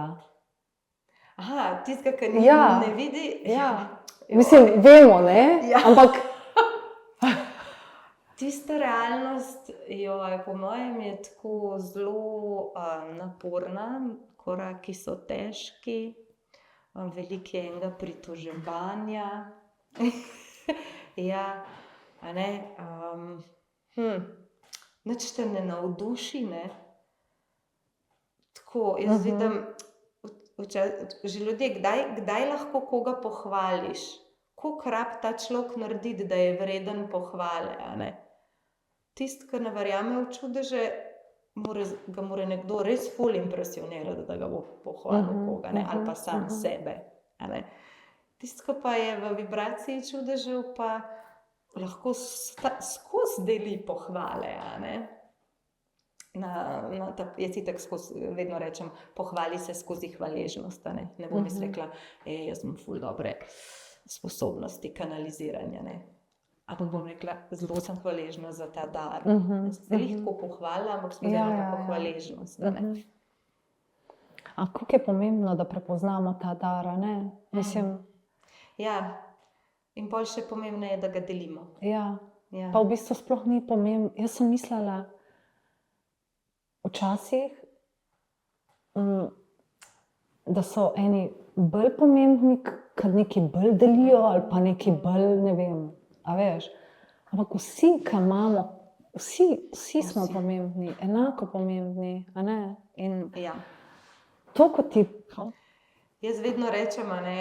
Aha, tistega, ki Ja. ne vidi. Ja. Mislim, vemo, ne? Ja. Ampak Tista realnost, po mojem, je tako zelo naporna, koraki so težki, veliko je enega pritoževanja. Ja, a ne, nič te ne navduši, ne. Tako, jaz vidim, že ljudje, kdaj lahko koga pohvališ? Koliko rab ta človek narediti, da je vreden pohvale, a ne? Tisti, ki ne verjame v čudeže, ga mora nekdo res ful impresionirati, da ga bo pohvalil koga, ne? Ali pa sam sebe, a ne? Tisti, ki pa je v vibraciji čudežev, pa lahko skozi deli pohvale, a ne? Jaz itak vedno rečem, pohvali se skozi hvaležnost, a ne? Ne bom jaz rekla, jaz imam ful dobre sposobnosti kanaliziranja, ne? Ampak bom rekla, zelo sem hvaležna za ta dar. Se lahko pohvala, ampak smo zelo tako hvaležnost, a ne? A koliko je pomembno, da prepoznamo ta dar, a ne? Mislim, Ja, in pol še pomembneje, da ga delimo. ja. Ja. Pa v bistvu sploh ni pomembno. Jaz sem mislila včasih, da so eni bolj pomembni, ker nekaj bolj delijo ali pa nekaj bolj, ne vem, a veš. Ampak vsi, ki imamo, vsi smo pomembni, enako pomembni, a ne? In Ja. to, ko ti... Jaz vedno rečem, a ne,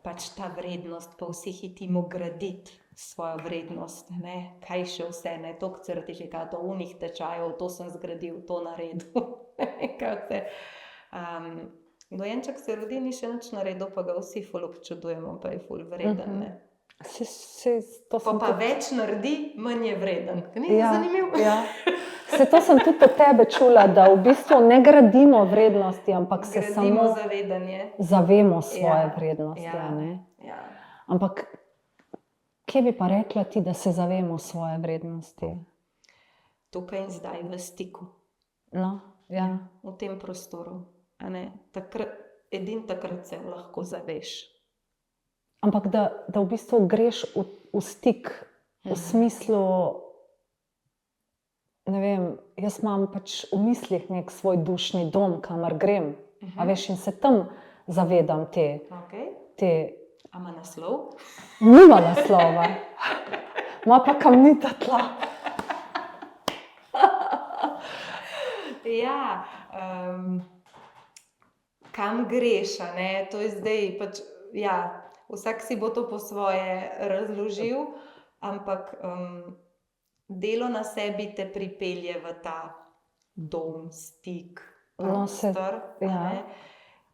pač ta vrednost, pa vsi hitimo graditi svojo vrednost, ne, kaj še vse, ne, toliko certifikatov, unih tečajev, to sem zgradil, to naredil, kaj vse. Dojenček se rodi, ni še nič naredil, pa ga vsi ful občudujemo, pa je ful vreden, ne. To sem Pa tudi... več naredi, manj je vreden. Ni zanimiv? Ja. To sem tudi od tebe čula, da v bistvu ne gradimo vrednosti, ampak se Gradimo samo zavedanje. zavemo svoje Ja. vrednosti, Ja. a ne? Ja. Ampak kje bi pa rekla ti, da se zavemo svoje vrednosti? Tukaj in zdaj v stiku. No, ja. V tem prostoru. A ne? Edino takrat se lahko zaveš. Ampak da v bistvu greš v stik, v smislu, ne vem, jaz imam pač v mislih nek svoj dušni dom, kamor grem, a veš, in se tam zavedam te... A ima naslov? Nima naslova. Ima pa kamnita tla. Ja, kam greš, a ne? To je zdaj pač, ja, vsak si bo to po svoje razložil, ampak delo na sebi te pripelje v ta dom, stik, prostor, a ne?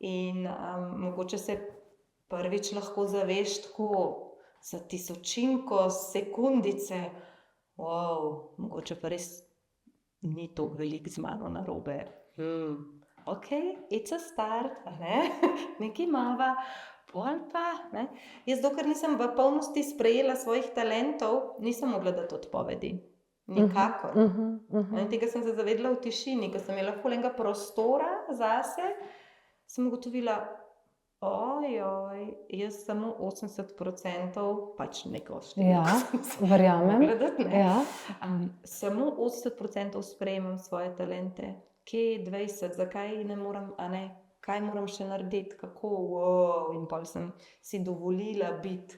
In mogoče se prvič lahko zaveš tako za tisočinko sekundice, mogoče pa res ni toliko veliko z mano narobe. It's a start, a ne? Nekaj imava, pol pa, ne? Jaz, dokler nisem v polnosti sprejela svojih talentov, nisem mogla dati odpovedi. Nikakor. In tega sem se zavedla v tišini, ko sem imela ful enega prostora zase, sem ugotovila, jaz samo 80%, pač neko številko. Ja, verjamem. Ja. Samo 80% sprejemam svoje talente. Kje 20, zakaj ne morem, a ne? Kaj moram še narediti, kako, in pol sem si dovolila biti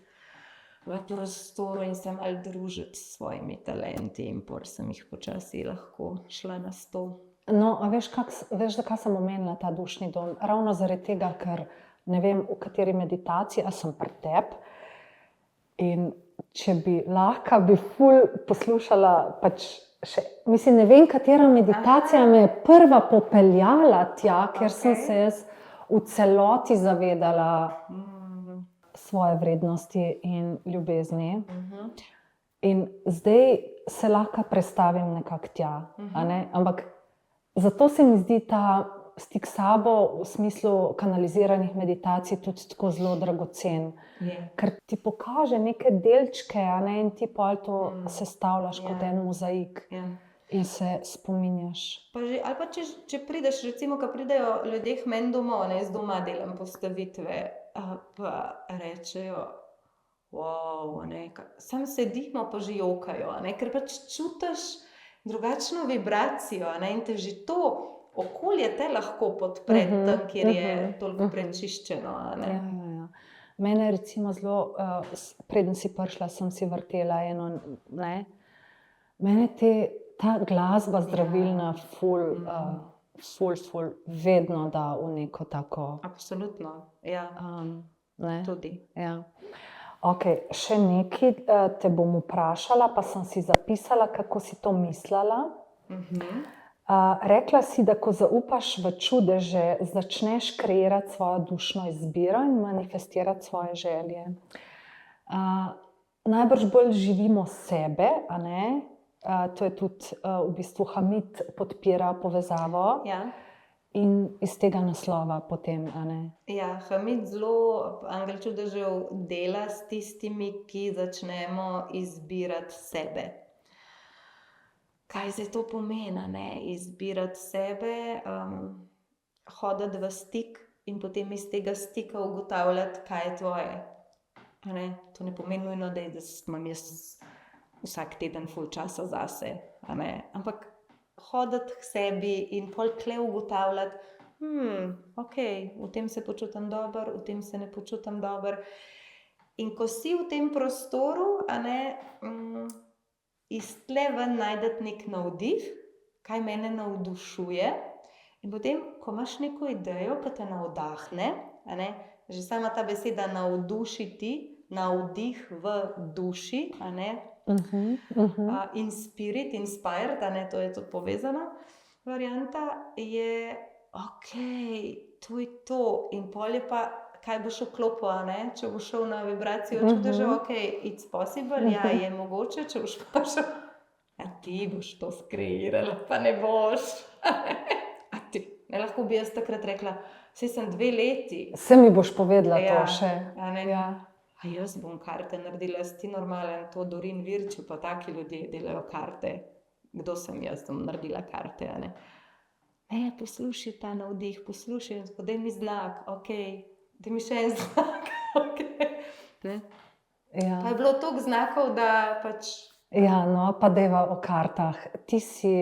v prostoru in se malo družiti s svojimi talenti in pol sem jih počasi lahko šla na stol. No, a veš, zakaj sem omenila ta dušni dom? Ravno zaradi tega, ker ne vem, v kateri meditaciji, a sem pri tebi. In če bi lahko, bi ful poslušala pač še, mislim, ne vem, katera meditacija me je prva popeljala tja, ker sem Okej. se jaz v celoti zavedala Mm, svoje vrednosti in ljubezni. mhm, In zdaj se lahko prestavim nekako tja, a ne? Ampak zato se mi zdi ta stik s sabo v smislu kanaliziranih meditacij tudi tako zelo dragocen. je. Ker ti pokaže neke delčke, a ne, in ti pol to sestavljaš kot Ja. en mozaik Ja. in se spominjaš. Pa že, ali pa če prideš, recimo, ko pridejo ljudje k meni domov, ne, jaz doma delam postavitve, pa rečejo, wow, ne, sam sedimo pa že jokajo, a ne, ker pač čutiš drugačno vibracijo, a ne, in te že to okolje te lahko podpre tam, kjer je toliko prečiščeno, a ne. Ja. Mene recimo zelo, preden si prišla, sem si vrtela eno, ne, mene ta glasba zdravilna ful vedno da v neko tako, Absolutno, ja, ne. tudi. Ja. Okej, še nekaj te bom vprašala, pa sem si zapisala, kako si to mislila. Rekla si, da ko zaupaš v čudeže, začneš kreirati svojo dušno izbiro in manifestirati svoje želje. Najbrž bolj živimo sebe, a ne? To je tudi v bistvu Hamid podpira povezavo Ja. in iz tega naslova potem, a ne? Ja, Hamid zelo, angel čudežev, dela s tistimi, ki začnemo izbirati sebe. Kaj zdaj to pomeni, ne? Izbirati sebe, hoditi v stik in potem iz tega stika ugotavljati, kaj je tvoje. A ne? To ne pomeni nujno, da imam jaz vsak teden ful časa zase, a ne? Ampak hoditi k sebi in pol tule ugotavljati, okej, v tem se počutim dobro, v tem se ne počutim dobro. In ko si v tem prostoru, a ne, iz tle ven najdeti nek navdih, kaj mene navdušuje, in potem, ko imaš neko idejo, ki te navdahne, a ne, že sama ta beseda navdušiti, navdih v duši, a ne, inspirit, inspired, a ne, to je tudi povezana varianta, je okej, to je to. In pol je pa, kaj boš vklopil, a ne, če boš šel na vibracijo čudeža, okej, it's possible, ja, je mogoče, če boš pa šel, a ti boš to skreirala, pa ne boš. A ti, ne, lahko bi jaz takrat rekla, saj sem 2 leti. Se mi boš povedala Ja, to še. a ne. Ja. A jaz bom karte naredila, si ti normalen, to Dorin Virču, pa taki ljudje delajo karte. Kdo sem jaz, da bom naredila karte, a ne. Ne, poslušaj ta navdih, poslušaj, daj mi znak, okej, daj mi še en znak, okej. Ne. Ja. Pa je bilo toliko znakov, da pač, Ja, no, pa deva o kartah. Ti si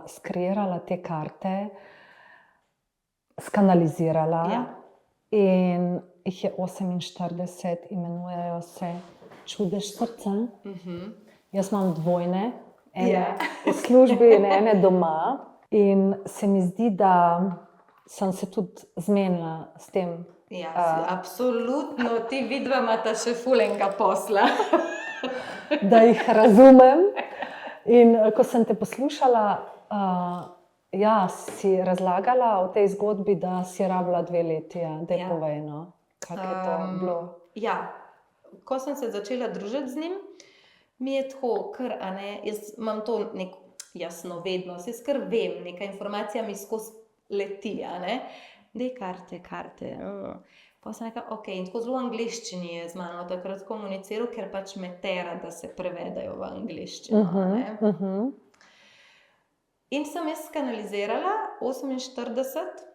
skreirala te karte, skanalizirala ja, in jih je 48, imenujejo se Čudež srca. Jaz imam dvojne, ene Ja. v službi in ene doma. In se mi zdi, da sem se tudi zmenila s tem. ja, absolutno, ti vidva imata še ful enega posla. Da jih razumem. In ko sem te poslušala, ja, si razlagala o tej zgodbi, da si rabila 2 leti. Daj Ja. povej, no, kako je to bilo. Ja, ko sem se začela družiti z njim, mi je tako, ker, a ne, jaz imam to neko jasno vednost, jaz kar vem, neka informacija mi skozi leti, a ne. Daj karte. Pa sem rekla, okej, in tako zelo v angleščini je z mano takrat komuniciral, ker pač me tera, da se prevedajo v angleščino, a ne. In sem jaz skanalizirala 48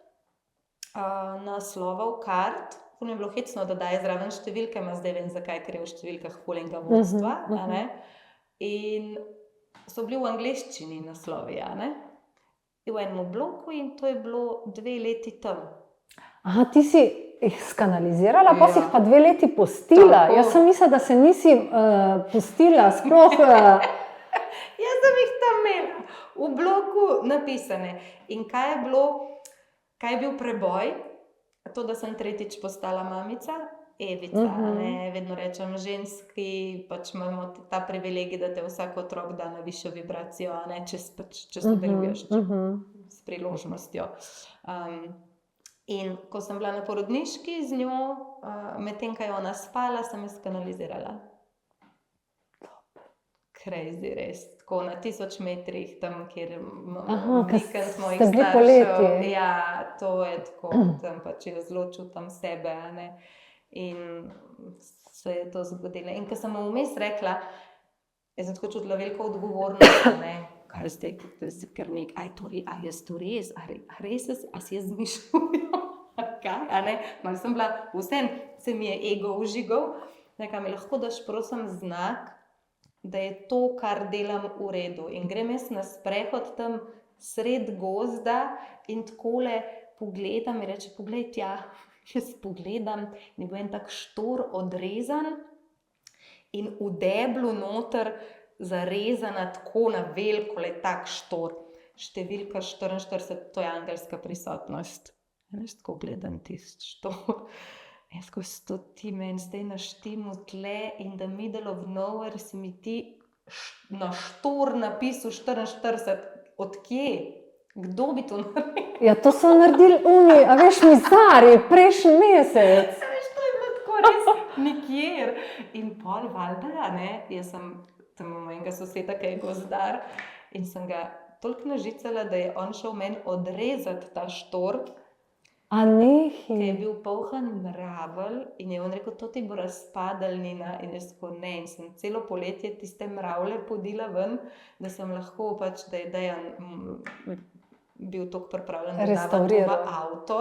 naslovov kart. Ful mi je bilo hecno, da daje zraven številke, zdaj vem, zakaj, ker je v številkah ful enega vodstva, a ne. In so bili v angleščini naslovi, a ne. In v enem bloku, in to je bilo 2 leti tam. Aha, ti si jih skanalizirala, pa si jih pa 2 leti pustila. Tako. Jaz sem mislila, da se nisi pustila sploh. Jaz sem jih tam imela v bloku napisane. In kaj je bil preboj? To, da sem tretjič postala mamica Evica, ne, vedno rečem ženski, pač imamo ta privilegij, da te vsak otrok da na višjo vibracijo, a ne, če sodeluješ s priložnostjo. In ko sem bila na porodniški z njo, medtem ko je ona spala, sem jo skanalizirala. Crazy, res. Tako na 1000 metrih, tam, kjer vikend mojih ste bili staršev. poleti. Ja, to je tako, tam pač jo zelo čutim sebe, a ne. In se je to zgodilo. In ko sem mu vmes rekla, jaz sem tako čutila veliko odgovornost, a ne. Kaj zdaj, ker nekaj, a jaz to res, a si jaz zmišljujem, kaj, a ne. Malo sem bila, vseeno se mi je ego užigal, nekaj mi lahko daš prosim znak, da je to, kar delam, v redu. In grem jaz na sprehod tam sred gozda in takole pogledam in reče, poglej tja, jaz pogledam, in bo en tak štor odrezan in v deblu noter zarezana tako na veliko, le tak štor. Številka 44, to je angelska prisotnost. Veš, tako gledam tisti štor. Jaz, ko si to ti meni zdaj naštimal tle in the middle of nowhere si mi ti na štor napisal 44, od kje? Kdo bi to naredil? Ja, to so naredili oni, a veš, mizarji, prejšnji mesec. Veš, to je bilo tako res nikjer. In pol valjda, ne, jaz sem tam mojega soseda, ki je gozdar, in sem ga toliko nažicala, da je on šel meni odrezati ta štor, A nehi. ki je bil polhan mravelj in je on rekel, to ti bo razpadalnina. In jaz tako ne, in sem celo poletje tiste mravlje podila ven, da sem lahko pač, da je Dejan bil toliko pripravljen, da davam to v avto.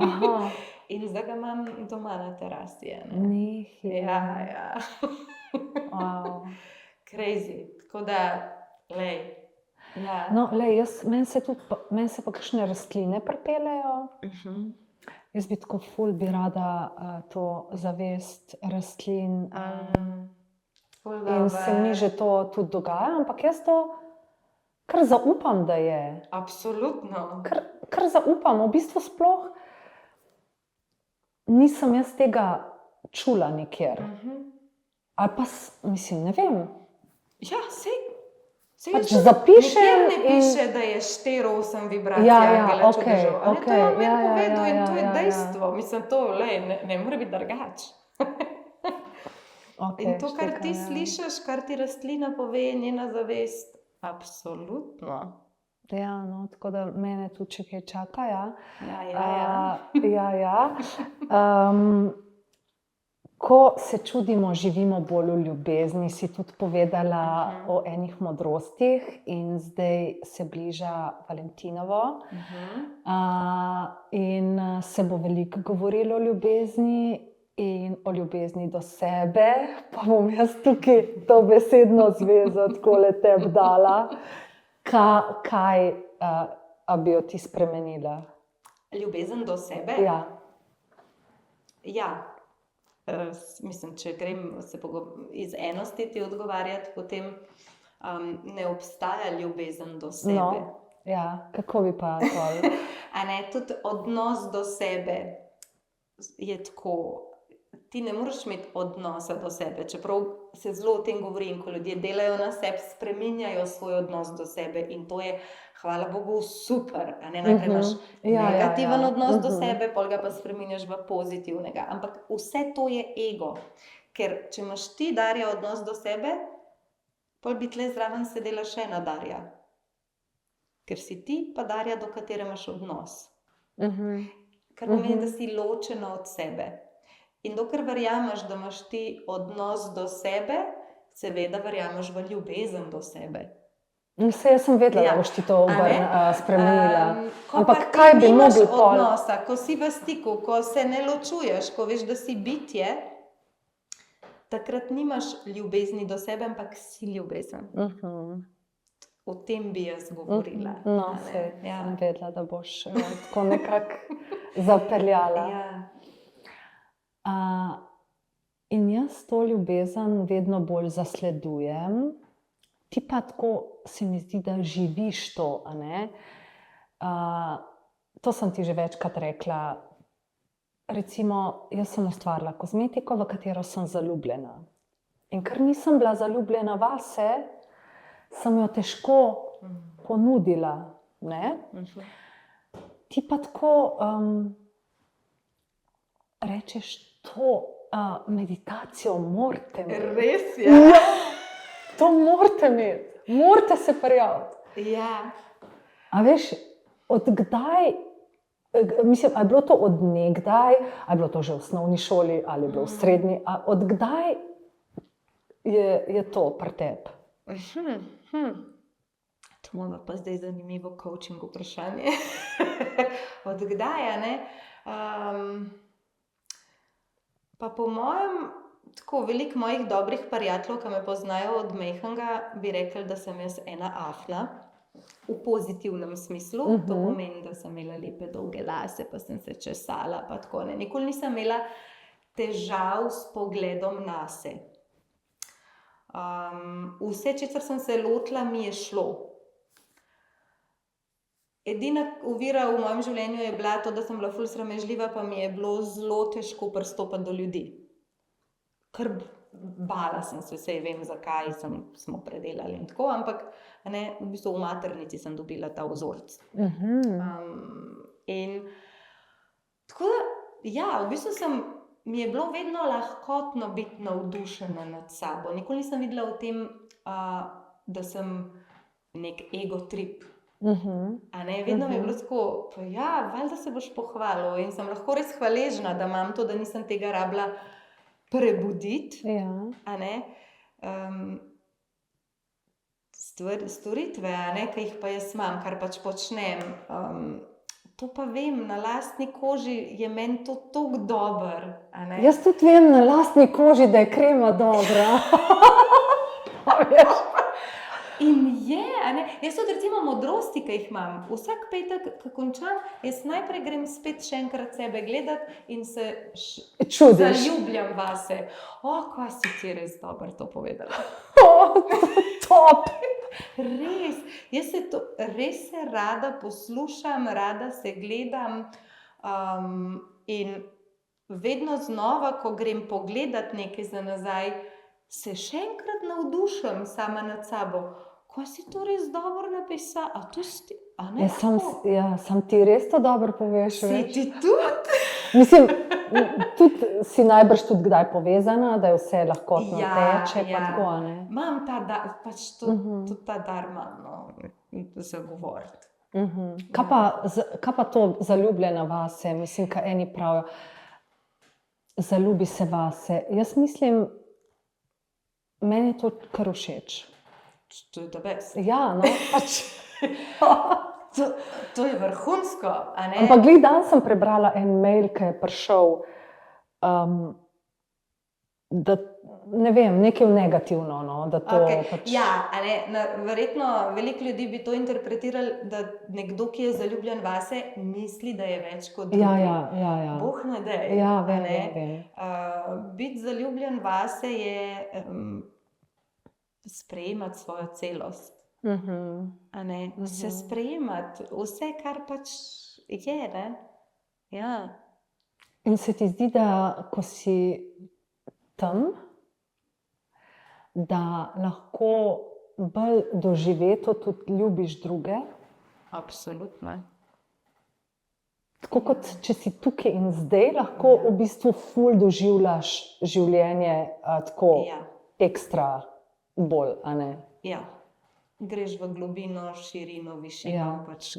Aha. In zdaj ga imam doma na terasi. Nehi. Ja. Wow. Crazy. Tako da, lej. Ja. No, lej, meni se pa kakšne rastline pripeljejo. Jaz bi tako ful bi rada to zavest rastlin. In se mi že to tudi dogaja, ampak jaz to kar zaupam, da je. Absolutno. Kar zaupam, v bistvu sploh nisem jaz tega čula nikjer. Ali pa, mislim, ne vem. Ja, sej. Pač zapišem nikjer ne piše, da je 4-8 vibracija. okej. To je on meni povedal in to je dejstvo. Mislim, to ne more biti drugače. In to, kar ti slišiš, kar ti rastlina pove, je njena zavest. Absolutno. Ja, no, tako da mene tudi še kaj čaka, ja. Ja. Ko se čudimo, živimo bolj v ljubezni, si tudi povedala o enih modrostih in zdaj se bliža Valentinovo. In se bo veliko govorilo o ljubezni in o ljubezni do sebe, pa bom jaz tukaj to besedno zvezo takole tebi dala. Kaj bi jo ti spremenila? Ljubezen do sebe? Ja. Ja. Mislim, če grem se iz enosti ti odgovarjati, potem ne obstaja ljubezen do sebe. No, ja, kako bi pa to? A ne, tudi odnos do sebe je tako. Ti ne moreš imeti odnosa do sebe, čeprav se zelo o tem govori in ko ljudje delajo na sebi, spreminjajo svoj odnos do sebe in to je, hvala Bogu, super. A ne, najprej imaš negativen odnos do sebe, pol ga pa spreminjaš v pozitivnega. Ampak vse to je ego. Ker če imaš ti, Darja, odnos do sebe, pol bi tle zraven sedela še ena Darja. Ker si ti pa Darja, do katere imaš odnos. Kar pomeni, da si ločena od sebe. In dokler verjameš, da imaš ti odnos do sebe, seveda verjameš v ljubezen do sebe. Vse, jaz sem vedela, da boš ti to spremenila. Ampak kaj bi mogli pol? Odnosa, ko si v stiku, ko se ne ločuješ, ko veš, da si bitje, takrat nimaš ljubezni do sebe, ampak si ljubezen. O tem bi jaz govorila. No, sem vedela, da boš tako nekako zapeljala. Ja. In jaz to ljubezen vedno bolj zasledujem. Ti pa tako se mi zdi, da živiš to, a ne? To sem ti že večkrat rekla. recimo, jaz sem ustvarila kozmetiko, v katero sem zaljubljena. In ker nisem bila zaljubljena vase, sem jo težko ponudila. Ne? Ti pa tako rečeš, to meditacijo morate imeti. Res je. Ja, to morate imeti, morate se prijaviti. Ja. A veš, od kdaj, mislim, ali je bilo to od nekdaj, ali je bilo to že v osnovni šoli, ali je bilo v srednji, od kdaj je to pri tebi? To ima pa zdaj zanimivo coaching vprašanje. Od kdaj, a ne? Pa po mojem, tako veliko mojih dobrih prijateljev, ki me poznajo od majhnega, bi rekli, da sem jaz ena afna. V pozitivnem smislu. To pomeni, da sem imela lepe dolge lase, pa sem se česala, pa tako ne. Nikoli nisem imela težav s pogledom nase. Vse, česar sem se lotila, mi je šlo. Edina ovira v mojem življenju je bila to, da sem bila ful sramežljiva, pa mi je bilo zelo težko pristopiti do ljudi. Ker bala sem se, vsej vem zakaj, smo predelali in tako, ampak ne, v bistvu v maternici sem dobila ta vzorec. In tako da, ja, v bistvu mi je bilo vedno lahkotno biti navdušena nad sabo. Nikoli nisem videla v tem, da sem nek ego trip. A ne, vedno mi je bilo tako, pa ja, valjda se boš pohvalil in sem lahko res hvaležna, da imam to, da nisem tega rabila prebuditi. Ja. A ne, storitve, a ne, ki jih pa jaz imam, kar pač počnem, to pa vem, na lastni koži je meni to toliko dobro, a ne. Jaz tudi vem na lastni koži, da je krema dobra. A veš? In je, a ne, jaz tudi recimo modrosti, ki jih imam, vsak petek, ko končam, jaz najprej grem spet še enkrat sebe gledati in se Čudiš. zaljubljam vase. Kaj si ti res dobro to povedala. Top. Res, res se rada poslušam, rada se gledam, in vedno znova, ko grem pogledat nekaj za nazaj, se še enkrat navdušim sama nad sabo. Kaj si to res dobro napisala? A to si ti, a ne? Sam ti res to dobro poveš. Si veš? ti tudi? Mislim, tudi si najbrž tudi kdaj povezana, da je vse lahkotno teče, pa tako, a ne? Imam ta dar, pač tudi ta dar imam, no, za govoriti. Kaj pa to zaljubljena vase? Mislim, kaj eni pravijo, zaljubi se vase. Jaz mislim, meni je to kar všeč. To je the best. Ja, no, pač. To je vrhunsko, a ne? Ampak glih dan sem prebrala en mail, ki je prišel, da, ne vem, nekaj negativno, no, da to pač... Ja, a ne, verjetno veliko ljudi bi to interpretirali, da nekdo, ki je zaljubljen vase, misli, da je več kot drugi. Ja. Bog ne dej. Ja, a ne. vem. Biti zaljubljen vase je sprejemati svojo celost. A ne, se sprejemati, vse, kar pač je, ne? Ja. In se ti zdi, da ko si tam, da lahko bolj doživeto tudi ljubiš druge? Absolutno. Tako kot če si tukaj in zdaj, lahko v bistvu ful doživljaš življenje tako ekstra bolj, a ne? Ja. Greš v globino, širino, višino, pač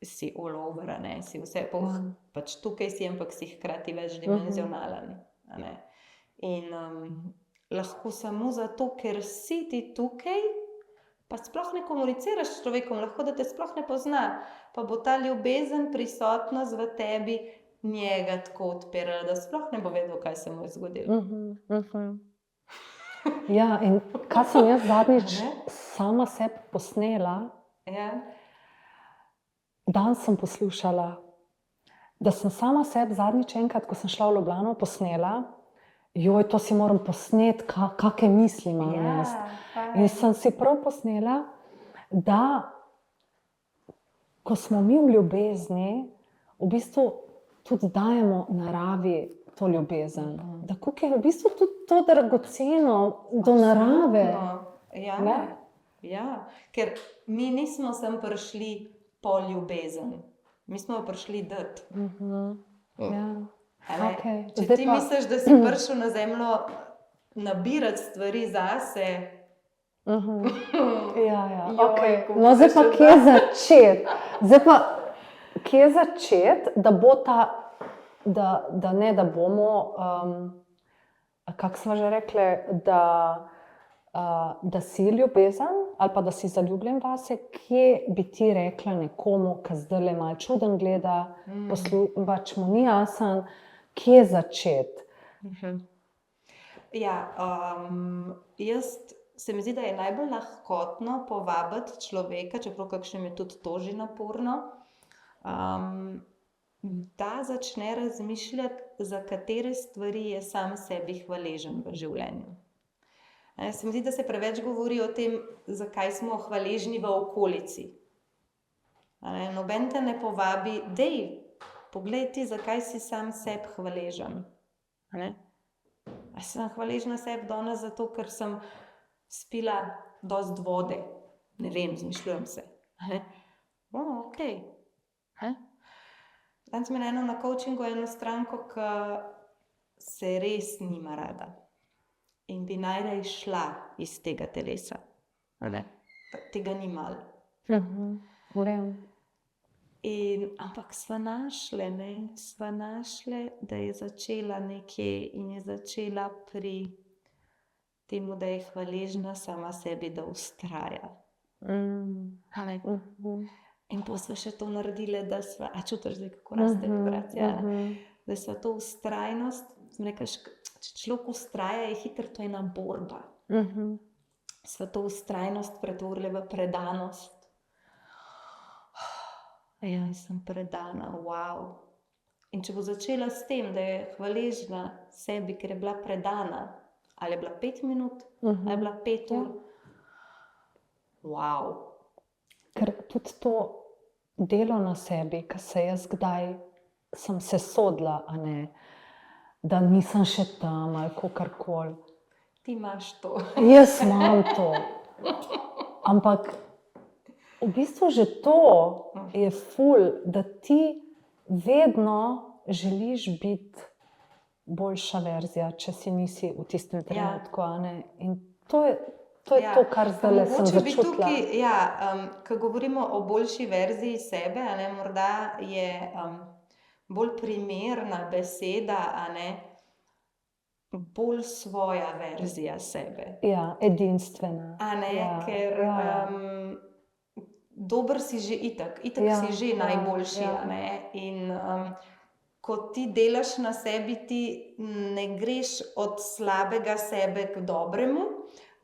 si all over, a ne, si vse, pač tukaj si, ampak si hkrati večdimenzionalen, a ne. In lahko samo zato, ker si ti tukaj, pa sploh ne komuniciraš s človekom, lahko da te sploh ne pozna, pa bo ta ljubezen, prisotnost v tebi njega tako odpirala, da sploh ne bo vedel, kaj se mu je zgodilo. Ja, in kaj sem jaz zadnjič sama sebi posnela, danes sem poslušala, da sem sama sebi zadnjič enkrat, ko sem šla v Ljubljano, posnela, to si moram posneti, kakšne misli imam jaz. In sem si prav posnela, da ko smo mi v ljubezni, v bistvu tudi dajemo naravi to ljubezen. Da koliko je v bistvu tudi to dragoceno do narave. Ja, Ne? ja, ker mi nismo sem prišli po ljubezen, mi smo prišli dati. Ja. A ne? Okej. Če Zdaj ti pa- misliš, da si prišel na zemljo nabirati stvari zase, Ja, Joj, okej. kako No, zdaj se pa še kje začeti? Zdaj pa kje začeti, da bo ta, da ne, da bomo, kako smo že rekli, da si ljubezen ali pa da si zaljubljen vase, kje bi ti rekla nekomu, ki zdajle malo čuden gleda, pač mu ni jasen, kje začeti? Ja, jaz se mi zdi, da je najbolj lahkotno povabiti človeka, čeprav kakšnem je tudi to že naporno, da začne razmišljati, za katere stvari je sam sebi hvaležen v življenju. Se mi zdi, da se preveč govori o tem, zakaj smo hvaležni v okolici. Noben te ne povabi, dej, poglej ti, zakaj si sam sebi hvaležen. Sem hvaležna sebi danes zato, ker sem spila dosti vode. Ne vem, zmišljujem se. Okej. Danes imam eno na coachingu eno stranko, ki se res nima rada. In bi najraje šla iz tega telesa. Pa tega ni malo. Ampak sva našle, da je začela nekje in je začela pri temu, da je hvaležna sama sebi, da vztraja. In potem sva še to naredile, da sva, a čutiš zdaj, kako raste vibracija, da sva to vztrajnost, sem rekla, če človek vztraja, je hitro to ena borba. Sva to vztrajnost pretvorile v predanost. Ja, sem predana, wow. In če bo začela s tem, da je hvaležna sebi, ker je bila predana, ali je bila 5 minut, ali je bila 5 ur, wow. Ker tudi to delo na sebi, ki se jaz kdaj sem se sodila, a ne, da nisem še tam ali kakorkoli. Ti imaš to. Jaz imam to. Ampak v bistvu že to je ful, da ti vedno želiš biti boljša verzija, če si nisi v tistem trenutku, a ne. In to je to, kar zdajle sem začutila. Ko govorimo o boljši verziji sebe, a ne, morda je bolj primerna beseda, a ne, bolj svoja verzija sebe. Ja, edinstvena. A ne, ker dober si že itak si že najboljši, a ne. In ko ti delaš na sebi, ti ne greš od slabega sebe k dobremu,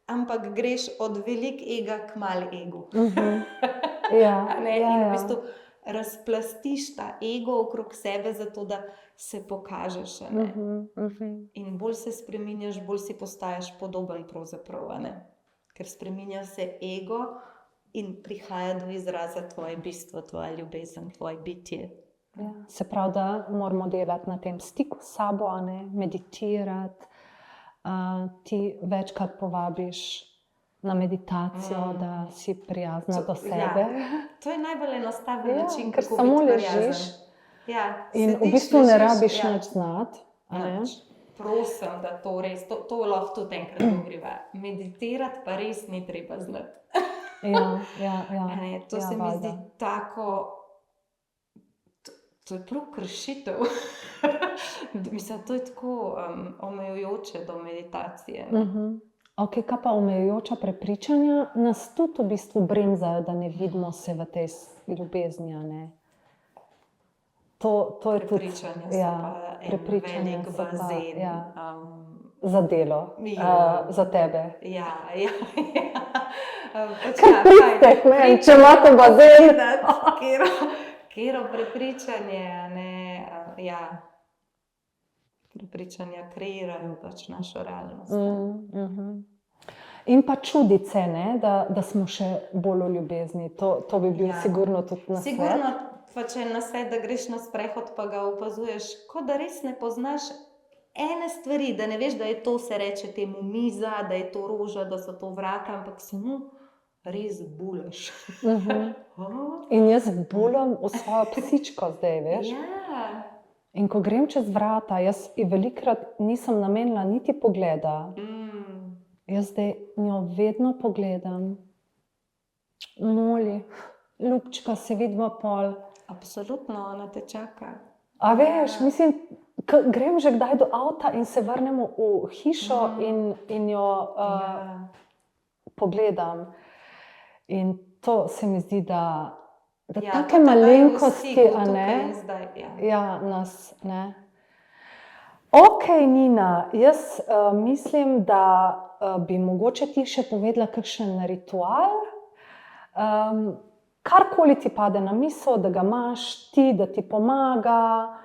ampak greš od velik ega k mal egu. A ne, in v bistvu razplastiš ta ego okrog sebe, zato da se pokažeš, a ne. In bolj se spreminjaš, bolj si postajaš podoben pravzaprav, a ne. Ker spreminja se ego in prihaja do izraza tvoje bistvo, tvoja ljubezen, tvoje bitje. Ja, se pravi, da moramo delati na tem stiku s sabo, a ne, meditirati. Ti večkrat povabiš na meditacijo, da si prijazna do sebe. To je najbolj enostaven način, ker kako samo biti prijazen. ležiš sediš, in v bistvu ne ležiš, rabiš nič znati. Prosim, da to res, to lahko tudi enkrat govoriva. Meditirati pa res ni treba znati. To se mi zdi tako, to je prav kršitev. Mislim, to je tako omejujoče do meditacije. Okej, kaj pa omejujoča prepričanja nas tudi v bistvu bremzajo, da ne vidimo se v tej ljubezni, a ne? To je tudi Prepričanja so pa en velik bazen. Za delo, za tebe. Pristek meni, če imate bazen. Katero prepričanje, a ne, prepričanja kreirajo pač našo realnost. In pa čudice, ne, da smo še bolj v ljubezni. To bi bil sigurno tudi nasvet. Sigurno Pa če nasvet, da greš na sprehod, pa ga opazuješ, kot da res ne poznaš ene stvari, da ne veš, da je to, se reče temu miza, da je to roža, da so to vrata, ampak samo res bulaš. In jaz bulam v svojo psičko zdaj, veš. Ja. In ko grem čez vrata, jaz velikrat nisem namenila niti pogleda. Jaz zdaj njo vedno pogledam. Moli, ljubčka, se vidva pol. Absolutno, ona te čaka. A veš, mislim, grem že kdaj do avta in se vrnemo v hišo in jo pogledam. In to se mi zdi, da take malenkosti, a ne? Ja, nas, ne. Ok, Nina, jaz mislim, da bi mogoče ti še povedala kakšen ritual, karkoli ti pade na misel, da ga imaš ti, da ti pomaga,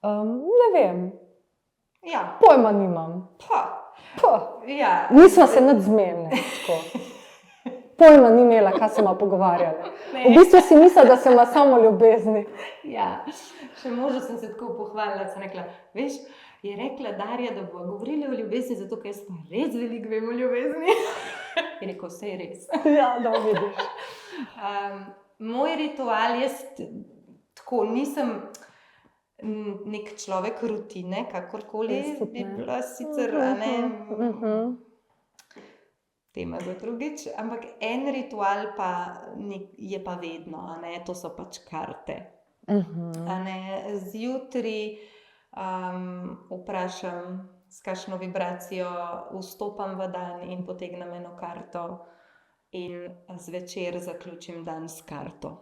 ne vem, pojma nimam. Nisva se nič zmenili, tako. Pojma ni imela, kaj se bomo pogovarjali. V bistvu si mislila, da se ima samo ljubezni. Ja, še možu sem se tako pohvalila, sem rekla, veš, je rekla Darja, da bomo govorili o ljubezni, zato ker jaz pa res veliko vem o ljubezni. Je rekel, vse je res. Ja, da vidiš. Moj ritual, jaz tako nisem nek človek rutine, kakorkoli bi bila sicer, a ne, tema za drugič, ampak en ritual pa je pa vedno, a ne, to so pač karte. A ne, zjutraj vprašam, s kakšno vibracijo vstopam v dan in potegnem eno karto in zvečer zaključim dan s karto.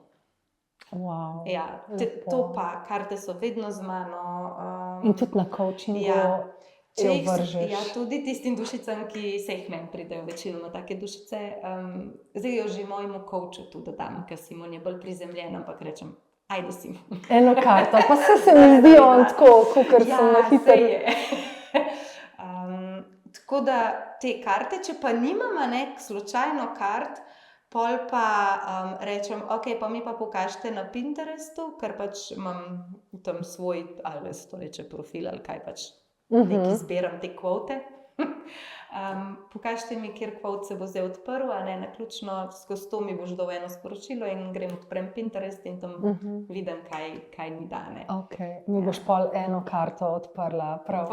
Wow, ja, to pa, karte so vedno z mano. In tudi na coachingu jo vržeš. Ja, tudi tistim dušicam, ki se jih meni pridejo večinoma take dušice. Zdaj jo že mojemu coachu tudi dam, ker Simon je bolj prizemljen, ampak rečem, ajde Simon. Eno karto, pa se mi zdi on tako, kakor sem na hitro. Tako da te karte, če pa nimam nek slučajno kart, pol pa rečem, ok, pa mi pa pokažite na Pinterestu, ker pač imam tam svoj, ali se to reče profil, ali kaj pač, nekaj zbiram te kvote. Pokažite mi, kjer kvot se bo zdaj odprl, a ne, naključno skozi to mi boš dal eno sporočilo in grem odprem Pinterest in tam vidim, kaj mi dane. Ok, mi boš pol eno karto odprla, prav.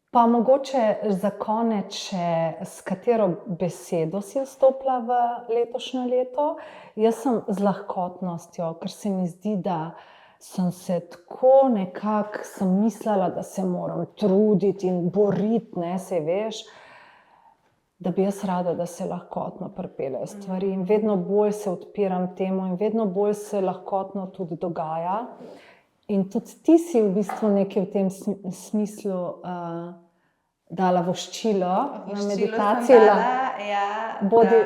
Pa mogoče za konec še, s katero besedo si vstopila v letošnje leto? Jaz sem z lahkotnostjo, ker se mi zdi, da sem se tako nekako, sem mislila, da se moram truditi in boriti, ne, saj veš, da bi jaz rada, da se lahkotno pripeljejo stvari in vedno bolj se odpiram temu in vedno bolj se lahkotno tudi dogaja. In tudi ti si v bistvu nekaj v tem smislu dala voščilo na meditaciji. Voščilo sem dala, ja. Bodi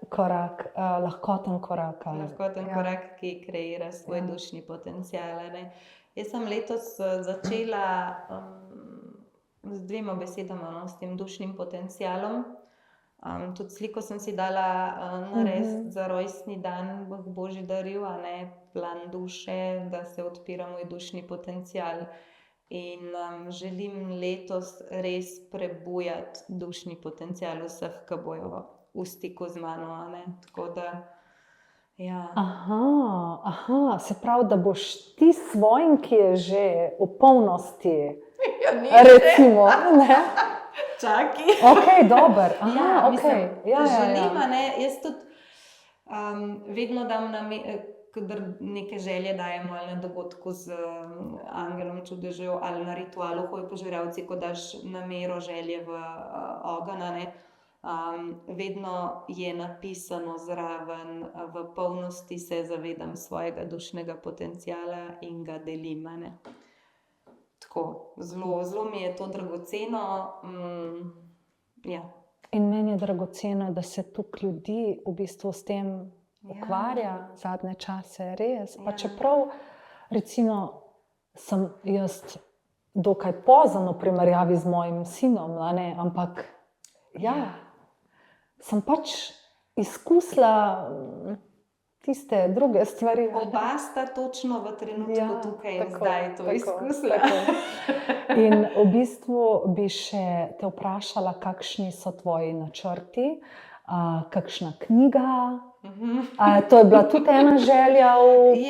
korak, lahkoten korak. Lahkoten korak, ki kreira svoj dušni potencial. Jaz sem letos začela z dvema besedama, s tem dušnim potencialom. Tudi sliko sem si dala narediti za rojstni dan, Bog Božji daril, a ne, plan duše, da se odpira moj dušni potencial. In želim letos res prebujati dušni potencial vseh, ki bojo v stiku z mano, a ne, tako da, ja. Aha, se pravi, da boš ti svojim, ki je že v polnosti, recimo, ne? Čaki. Ok, dober. Ja, mislim, želim, ja. ne, jaz tudi vedno dam kadar neke želje dajemo ali na dogodku z angelom čudežev ali na ritualu Hoj požiralci, ko daš namero želje v ogenj, ne, vedno je napisano zraven, v polnosti se zavedam svojega dušnega potenciala in ga delim, ne. Tako, zelo mi je to dragoceno, ja. In meni je dragoceno, da se toliko ljudi v bistvu s tem ukvarja zadnje čase, res. Pa čeprav, recimo, sem jaz dokaj pozno v primerjavi z mojim sinom, ne, ampak sem pač izkusila tiste druge stvari. Oba sta točno v trenutku tukaj in zdaj to izkusila. In v bistvu bi še te vprašala, kakšni so tvoji načrti, kakšna knjiga, to je bila tudi ena želja v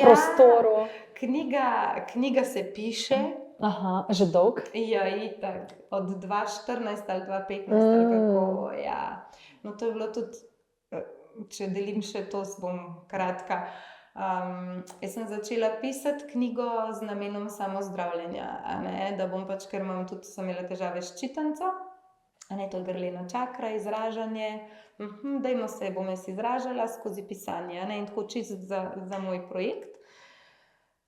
prostoru. Knjiga se piše. Aha, že dolg? Ja, itak. Od 2014 ali 2015 ali kako, ja. No, to je bilo tudi, če delim še to, bom kratka. Jaz sem začela pisati knjigo z namenom samozdravljenja, da bom pač, ker sem imela težave s čitanco, to je grlena čakra, izražanje, bom jaz izražala skozi pisanje, in tako čisto za moj projekt.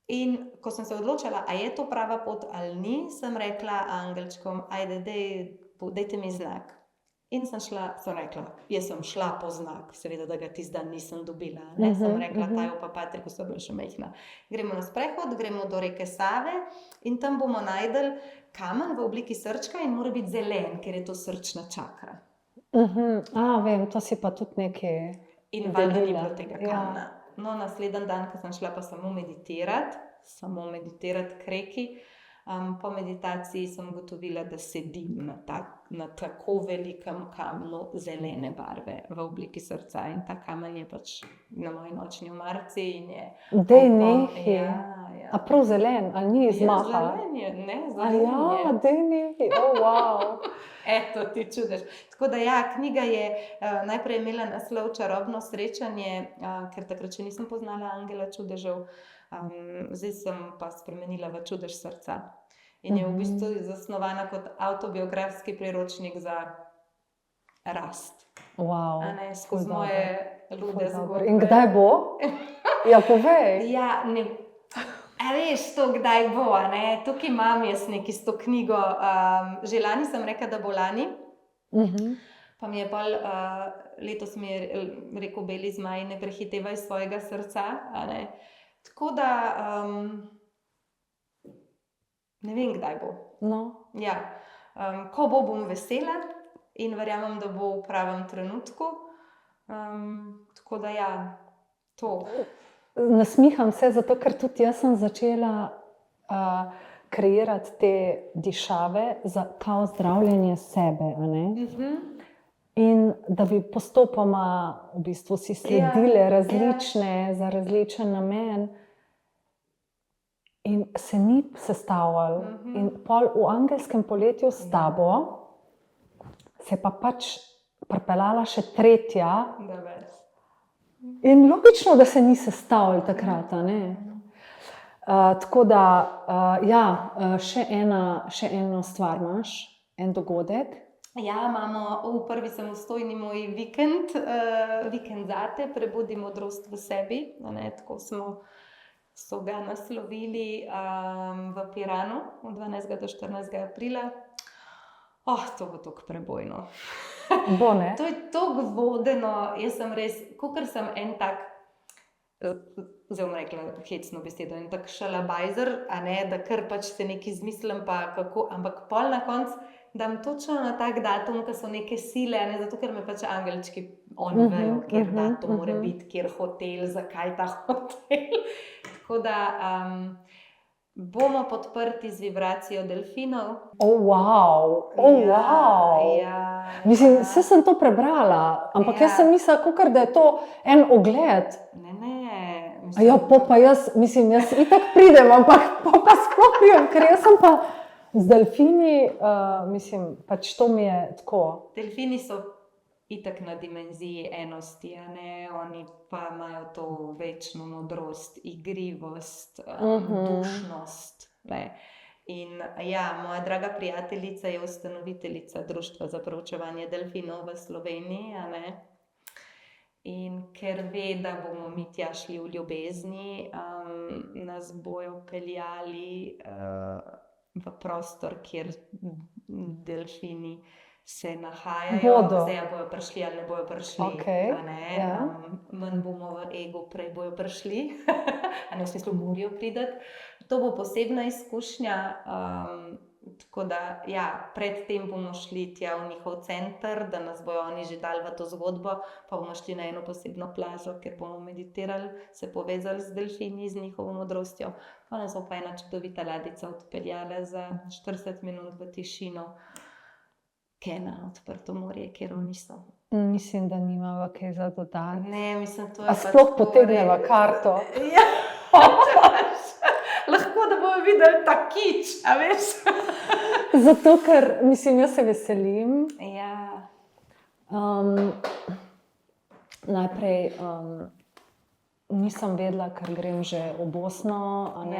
In ko sem se odločila, a je to prava pot ali ni, sem rekla angelčkom, ajde, dajte mi znak. In sem rekla, jaz sem šla po znak, seveda, da ga tisti dan nisem dobila. Sem rekla, Tajo pa Patriku so bila še majhna. Gremo na sprehod, gremo do reke Save in tam bomo najdeli kamen v obliki srčka in mora biti zelen, ker je to srčna čakra. Vem, to si pa tudi nekaj in valjda ni bilo tega kamna. No, naslednji dan, ko sem šla pa samo meditirati k reki, po meditaciji sem ugotovila, da sedim na tako velikem kamnu zelene barve v obliki srca in ta kamen je pač na moji nočni omarici in je... Dej nekaj. A prav zelen, ali ni izmaha? Ja, zelen je, ne, zelen je. Ja, dej nekaj, wow. Eto, ti čudež. Tako da knjiga je najprej imela naslov Čarobno srečanje, ker takrat še nisem poznala Angela čudežev, zdaj sem pa spremenila v Čudež srca. In je v bistvu zasnovana kot avtobiografski priročnik za rast. Wow. Skozi moje lude zgodbe. In kdaj bo? Ja, povej. Ja, veš to, kdaj bo, Tukaj imam jaz nekaj s to knjigo. Že lani sem rekla, da bo lani. Pa mi je pol, letos mi je rekel beli zmaj, ne prehitevaj svojega srca, Tako da, ne vem, kdaj bo. No. Ja, ko bom vesela in verjamem, da bo v pravem trenutku. Tako da to. Nasmiham se, zato ker tudi jaz sem začela kreirati te dišave za kao zdravljenje sebe, In da bi postopoma v bistvu si sledile različne, za različen namen in se ni sestavljalo. In pol v angelskem poletju s tabo se pa pač pripeljala še tretja. In logično, da se ni sestavljalo takrat, Tako da, še eno stvar imaš, en dogodek. Ja, imamo v prvi samostojni moj vikend zate, Prebudi modrost v sebi, tako so ga naslovili v Piranu od 12. do 14. aprila. To bo tako prebojno. Bo, ne? To je tako vodeno, jaz sem res, kakor sem en tak, zdaj bom rekla hecno besedo, en tak šalabajzer, da kar pač se nekaj izmislim, pa kako, ampak pol na koncu dam točno na tak datum, ko so neke sile, zato ker me pač angelčki, oni vejo, kjer datum mora biti, kjer hotel, zakaj ta hotel. Tako da bomo podprti z vibracijo delfinov. Wow. Ja. Mislim, vse sem to prebrala, ampak jaz sem mislila, kakor da je to en ogled. Ne. Jaz itak pridem, ampak pa sploh pridem, ker jaz sem pa z delfini, pač to mi je tako. Delfini so itak na dimenziji enosti, oni pa imajo to večno modrost, igrivost, dušnost. In moja draga prijateljica je ustanoviteljica Društva za proučevanje delfinov v Sloveniji, In ker ve, da bomo mi tja šli v ljubezni, nas bojo peljali v prostor, kjer delfini se nahajajo. Zdaj bojo prišli ali ne bojo prišli. Manj bomo v egu, prej bojo prišli. V smislu morajo priti. To bo posebna izkušnja. Tako da, ja, predtem bomo šli tja v njihov center, da nas bojo oni že dali v to zgodbo, pa bomo šli na eno posebno plažo, kjer bomo meditirali, se povezali z delfini, z njihovo modrostjo. Pa nas bo pa ena čudovita ladjica odpeljala za 40 minut v tišino, ki je na odprto morje, kjer oni so. Mislim, da nimava kaj za dodati. Ne, mislim, to je A pa sploh tako potegneva res. karto? Ja, lahko da bomo videli ta kič, a veš? Zato, ker mislim, jaz se veselim. Ja. Najprej nisem vedela, ker grem že v Bosno, a ne?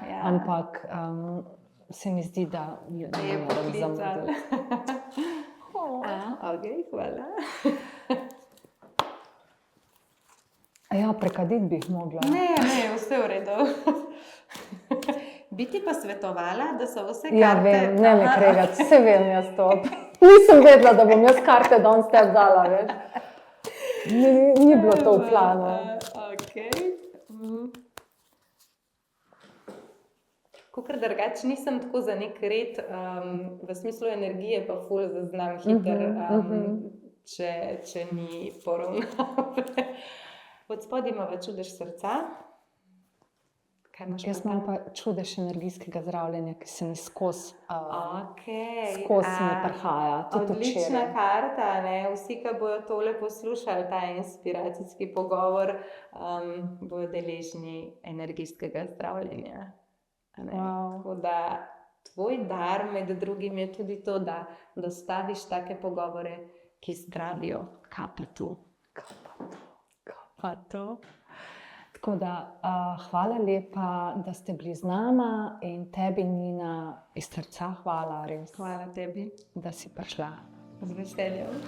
Ja. Ampak se mi zdi, da Je ne moram poklical. zamuditi. Ok, hvala. Ja, prekaditi bi jih mogla. Ne, vse v redu. Bi ti pa svetovala, da so vse karte... Ja, vem, ne me kregati, vse vem jaz to. Nisem vedela, da bom jaz karte danes tebi dala, veš. Ni bilo to v planu. Kakor drugače nisem tako za nek red, v smislu energije pa ful zaznam hiter, če ni poravnave. Od spodaj imava čudež srca. Kaj imaš Jaz pa imam tam? pa čudež energijskega zdravljenja, ki se mi skozi Okej, mi prihaja. Tudi odlična včeraj. karta, ne? Vsi, ki bojo tole poslušali, ta inspiracijski pogovor, bojo deležni energijskega zdravljenja. A ne? Wow. Tako da tvoj dar med drugim je tudi to, da dostaviš take pogovore, ki zdravijo. Kapa tu. Pa to. Tako da hvala lepa, da ste bili z nama in tebi, Nina, iz srca hvala res, Hvala tebi. da si prišla. Z veseljem.